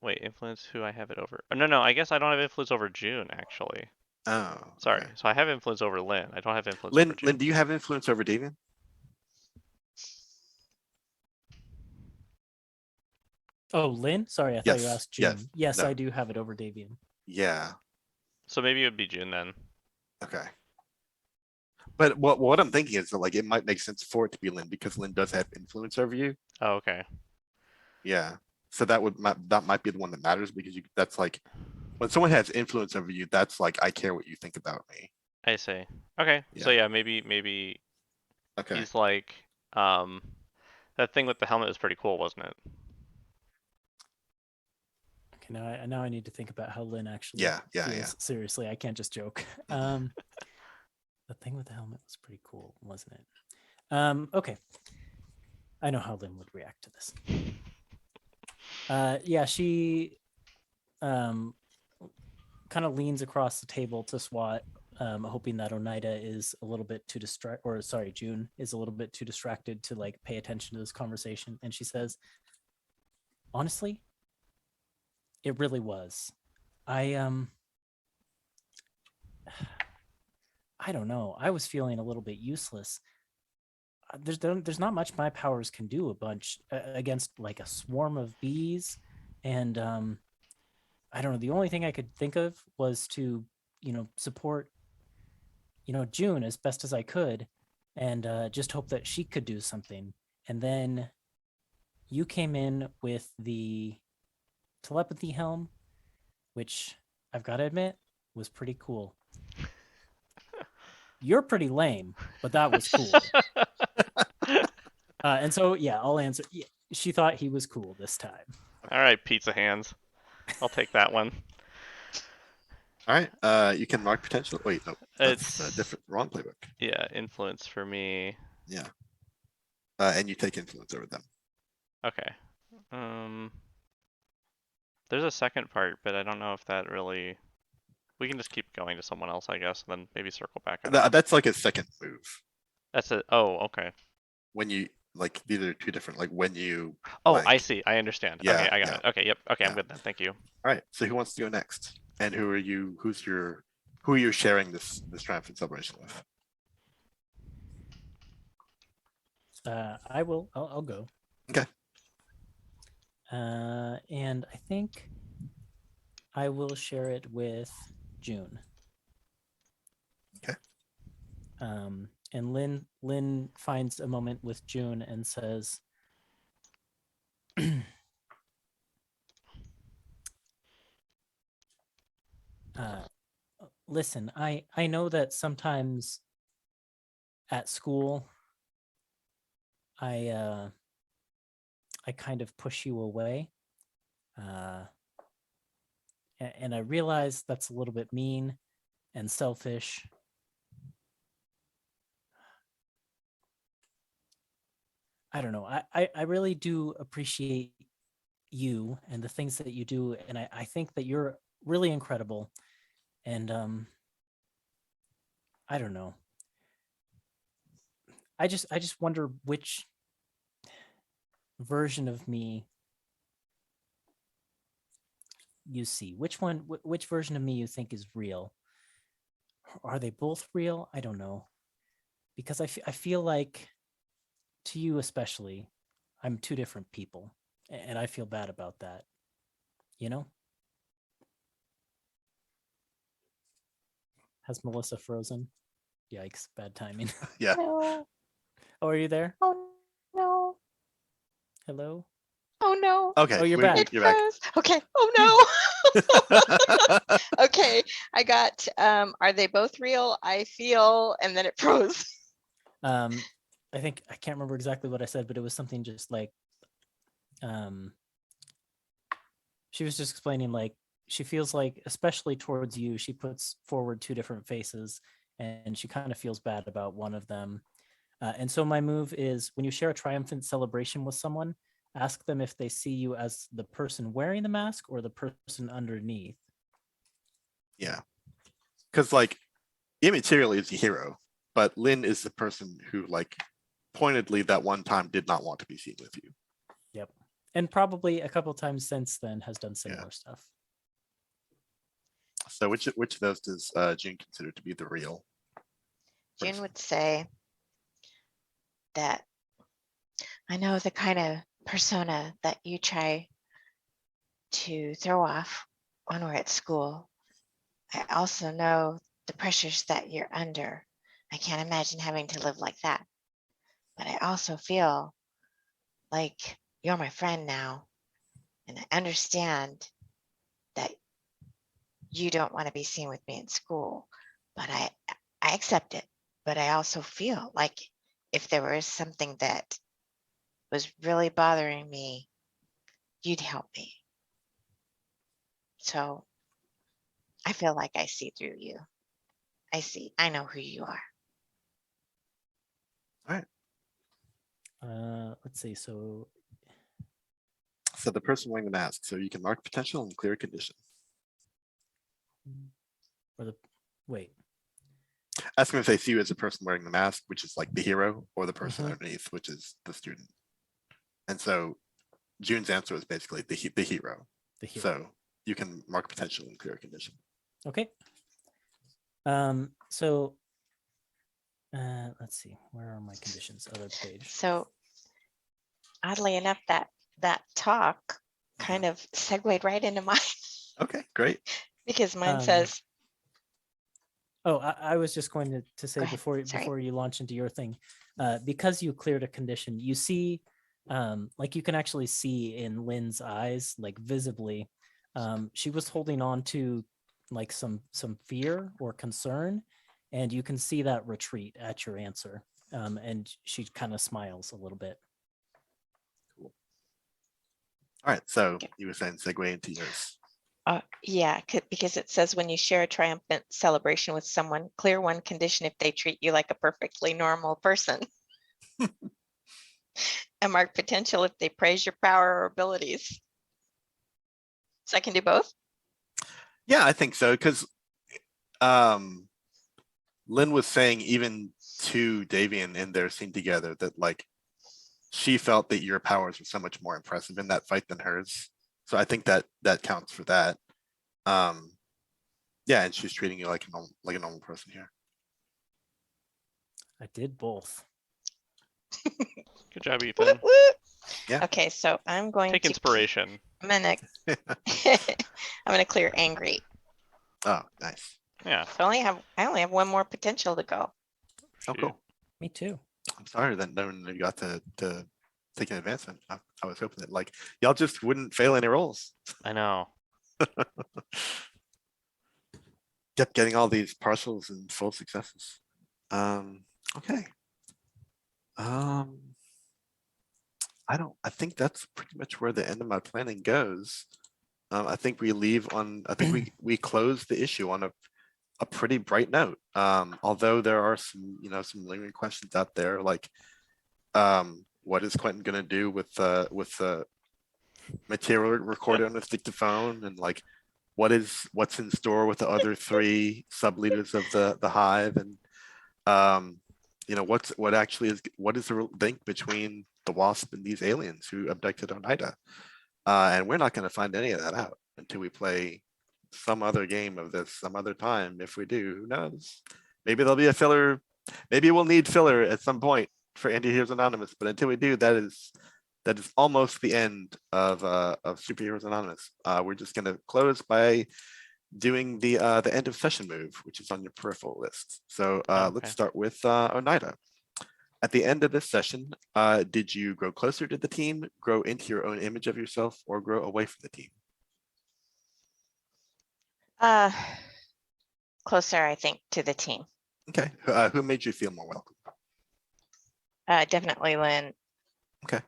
Wait, influence who I have it over? Oh, no, I guess I don't have influence over June actually. Oh, Sorry. okay. So I have influence over Lynn. I don't have influence Lynn, over June. Lynn, do you have influence over Davian? Oh, Lynn? Sorry, I thought you Yes, asked June. yes, Yes, no. I do have it over Davian. Yeah. So maybe it would be June then. Okay. But what I'm thinking is that like it might make sense for it to be Lynn because Lynn does have influence over you. Oh, okay. Yeah. So that might be the one that matters because that's like when someone has influence over you, that's like I care what you think about me. I see. Okay. So yeah, maybe Okay. he's like, that thing with the helmet was pretty cool, wasn't it? Okay, now I need to think about how Lynn actually Yeah. feels. Seriously, I can't just joke. The thing with the helmet was pretty cool, wasn't it? Okay. I know how Lynn would react to this. Yeah, she kind of leans across the table to SWAT, hoping that Oneida is a little bit too June is a little bit too distracted to like pay attention to this conversation. And she says, honestly, It really was. I I don't know. I was feeling a little bit useless. There's not much my powers can do against like a swarm of bees, and I don't know. The only thing I could think of was to support June as best as I could, and just hope that she could do something. And then you came in with the telepathy helm, which I've got to admit was pretty cool. You're pretty lame, but that was cool. And so, yeah, I'll answer. Yeah, she thought he was cool this time. All right, pizza hands. I'll take that one. All right. You can mark potential. Wait, no, that's It's different. Wrong playbook. Yeah, influence for me. Yeah. And you take influence over them. Okay. There's a second part, but I don't know if that really. We can just keep going to someone else, I guess, and then maybe circle back. That's like a second move. That's it. Oh, okay. When you like, these are two different. Like when you. Oh, blank. I see. I understand. Yeah, Okay, I got yeah. it. Okay, yep. Okay, I'm Yeah. good then. Thank you. All right. So who wants to go next? And who are you? Who are you sharing this triumphant celebration with? I will. I'll go. Okay. And I think I will share it with June. Okay. And Lynn finds a moment with June and says, listen, I know that sometimes at school I kind of push you away. And I realize that's a little bit mean and selfish. I don't know. I really do appreciate you and the things that you do. And I think that you're really incredible. And I don't know. I just wonder which version of me you see. Which version of me you think is real? Are they both real? I don't know. Because I feel like, to you especially, I'm two different people. And I feel bad about that. You know? Has Melissa frozen? Yikes, bad timing. Yeah. No. Oh, are you there? Oh no. Hello? Oh no. Okay. Oh, you're we're- back. You're back. Froze. Okay. Oh no. Okay. I got are they both real? I feel, and then it froze. I think I can't remember exactly what I said, but it was something just like she was just explaining, like, she feels like, especially towards you, she puts forward two different faces and she kind of feels bad about one of them. And so my move is, when you share a triumphant celebration with someone, ask them if they see you as the person wearing the mask or the person underneath. Yeah. Because like, immaterially is the hero, but Lynn is the person who like pointedly that one time did not want to be seen with you. Yep. And probably a couple times since then has done similar stuff. So which of those does June consider to be the real? June person? would say that I know the kind of persona that you try to throw off when we're at school. I also know the pressures that you're under. I can't imagine having to live like that. But I also feel like you're my friend now. And I understand that you don't want to be seen with me in school, but I accept it. But I also feel like if there was something that was really bothering me, you'd help me. So I feel like I see through you. I know who you are. Let's see. So So the person wearing the mask. So you can mark potential and clear a condition. or the wait. Ask them if they see you as the person wearing the mask, which is like the hero, or the person Mhm. underneath, which is the student. And so June's answer was basically the hero. The hero. So you can mark potential and clear a condition. Okay. So let's see, where are my conditions? Other page. So oddly enough, that talk kind of segued right into mine Okay, great. because mine Um, says, Oh, I was just going to say ahead, sorry. before you launch into your thing, because you cleared a condition, you see, like you can actually see in Lynn's eyes, like visibly, she was holding on to like some fear or concern, and you can see that retreat at your answer, and she kind of smiles a little bit. All right, so Okay. you were saying segue into yours. Yeah, because it says when you share a triumphant celebration with someone, clear one condition if they treat you like a perfectly normal person. And mark potential if they praise your power or abilities. So I can do both? Yeah, I think so, because Lynn was saying even to Davian in their scene together that like she felt that your powers were so much more impressive in that fight than hers. So I think that counts for that. Yeah, and she's treating you like a normal person here. I did both. Good job, Woo, Ethan. woo. Yeah. Okay, so I'm going Take to inspiration. I'm gonna clear angry. Oh, nice. Yeah. So I only have one more potential to go. Oh, shoot. cool. Me too. I'm sorry that no one got to take an advancement. I was hoping that like y'all just wouldn't fail any rolls. I know. Kept getting all these partials and full successes. Okay. I think that's pretty much where the end of my planning goes. I think we leave on, I think we close the issue on a pretty bright note. Although there are some, some lingering questions out there, like, what is Quentin gonna do with the material recorded on his dictaphone, and like, what's in store with the other three sub leaders of the hive, and what is the link between the wasp and these aliens who abducted Oneida? And we're not going to find any of that out until we play some other game of this some other time. If we do, who knows? Maybe there'll be a filler. Maybe we'll need filler at some point for Antiheroes Anonymous. But until we do, that is almost the end of Superheroes Anonymous. We're just going to close by doing the end of session move, which is on your peripheral list. So Okay. let's start with Oneida. At the end of this session, did you grow closer to the team, grow into your own image of yourself, or grow away from the team? Closer, I think, to the team. Okay. Who made you feel more welcome? Definitely Lynn. Okay.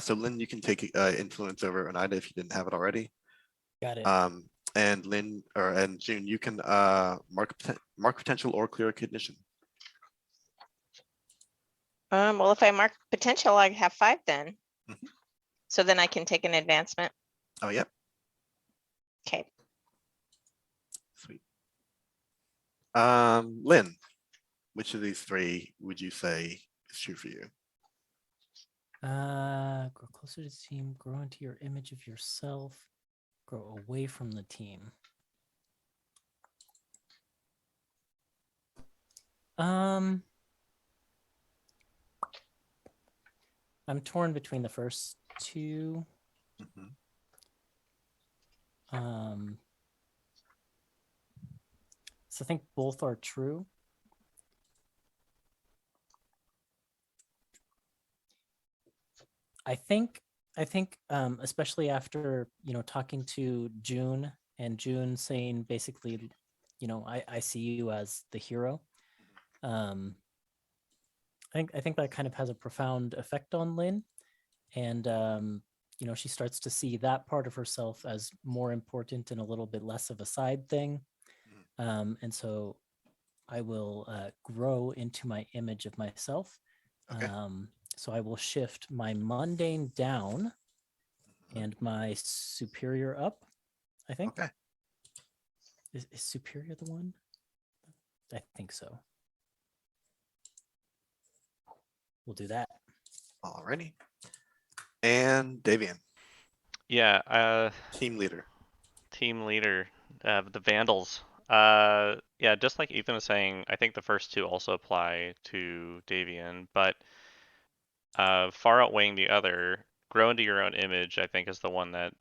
So Lynn, you can take influence over Oneida if you didn't have it already. Got it. And Lynn and June, you can mark potential or clear a condition. Well, if I mark potential, I have 5 then. Mhm. So then I can take an advancement. Oh, yep. Okay. Sweet. Lynn, which of these 3 would you say is true for you? Grow closer to the team, grow into your image of yourself, grow away from the team. I'm torn between the first 2. Mhm. So I think both are true. I think, especially after, talking to June and June saying basically, I see you as the hero. I think that kind of has a profound effect on Lynn, and she starts to see that part of herself as more important and a little bit less of a side thing. And so I will grow into my image of myself. Okay. So I will shift my mundane down and my superior up, I think. Okay. Is superior the one? I think so. We'll do that. Alrighty. And Davian, Yeah. team leader. team leader of the Vandals. Yeah, just like Ethan was saying, I think the first two also apply to Davian, but far outweighing the other, grow into your own image, I think is the one that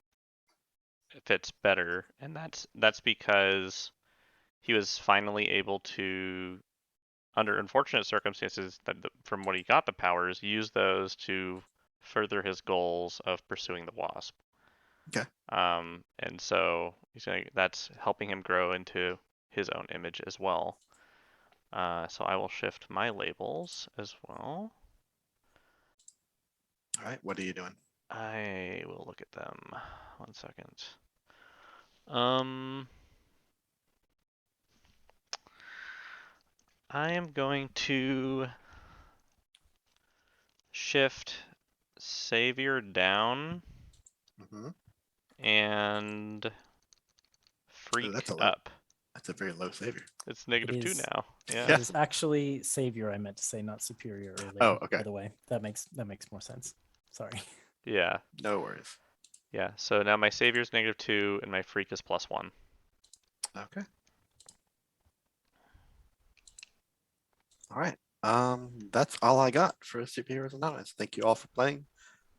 fits better, and that's because he was finally able to, under unfortunate circumstances, from what he got the powers, use those to further his goals of pursuing the Wasp. Okay. And so he's that's helping him grow into his own image as well. So I will shift my labels as well. All right, what are you doing? I will look at them. 1 second. I am going to shift Savior down Hmm. and Freak that's a lot. up. That's a very low savior. It's -2 is. now. Yeah. Yeah. It is actually savior. I meant to say, not superior earlier. Oh, okay. By the way, that makes more sense. Sorry. Yeah. No worries. Yeah. So now my Savior's -2 and my Freak is +1. Okay. All right. That's all I got for Superheroes Anonymous. Thank you all for playing.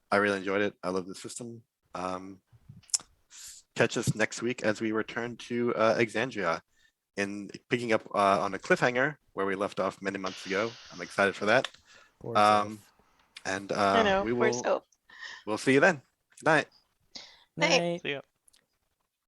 I really enjoyed it. I love the system. Catch us next week as we return to Exandria and picking up on a cliffhanger where we left off many months ago. I'm excited for that. Boards off. And I know, we we're will so we'll see you then. Good night. Night. Night. See ya.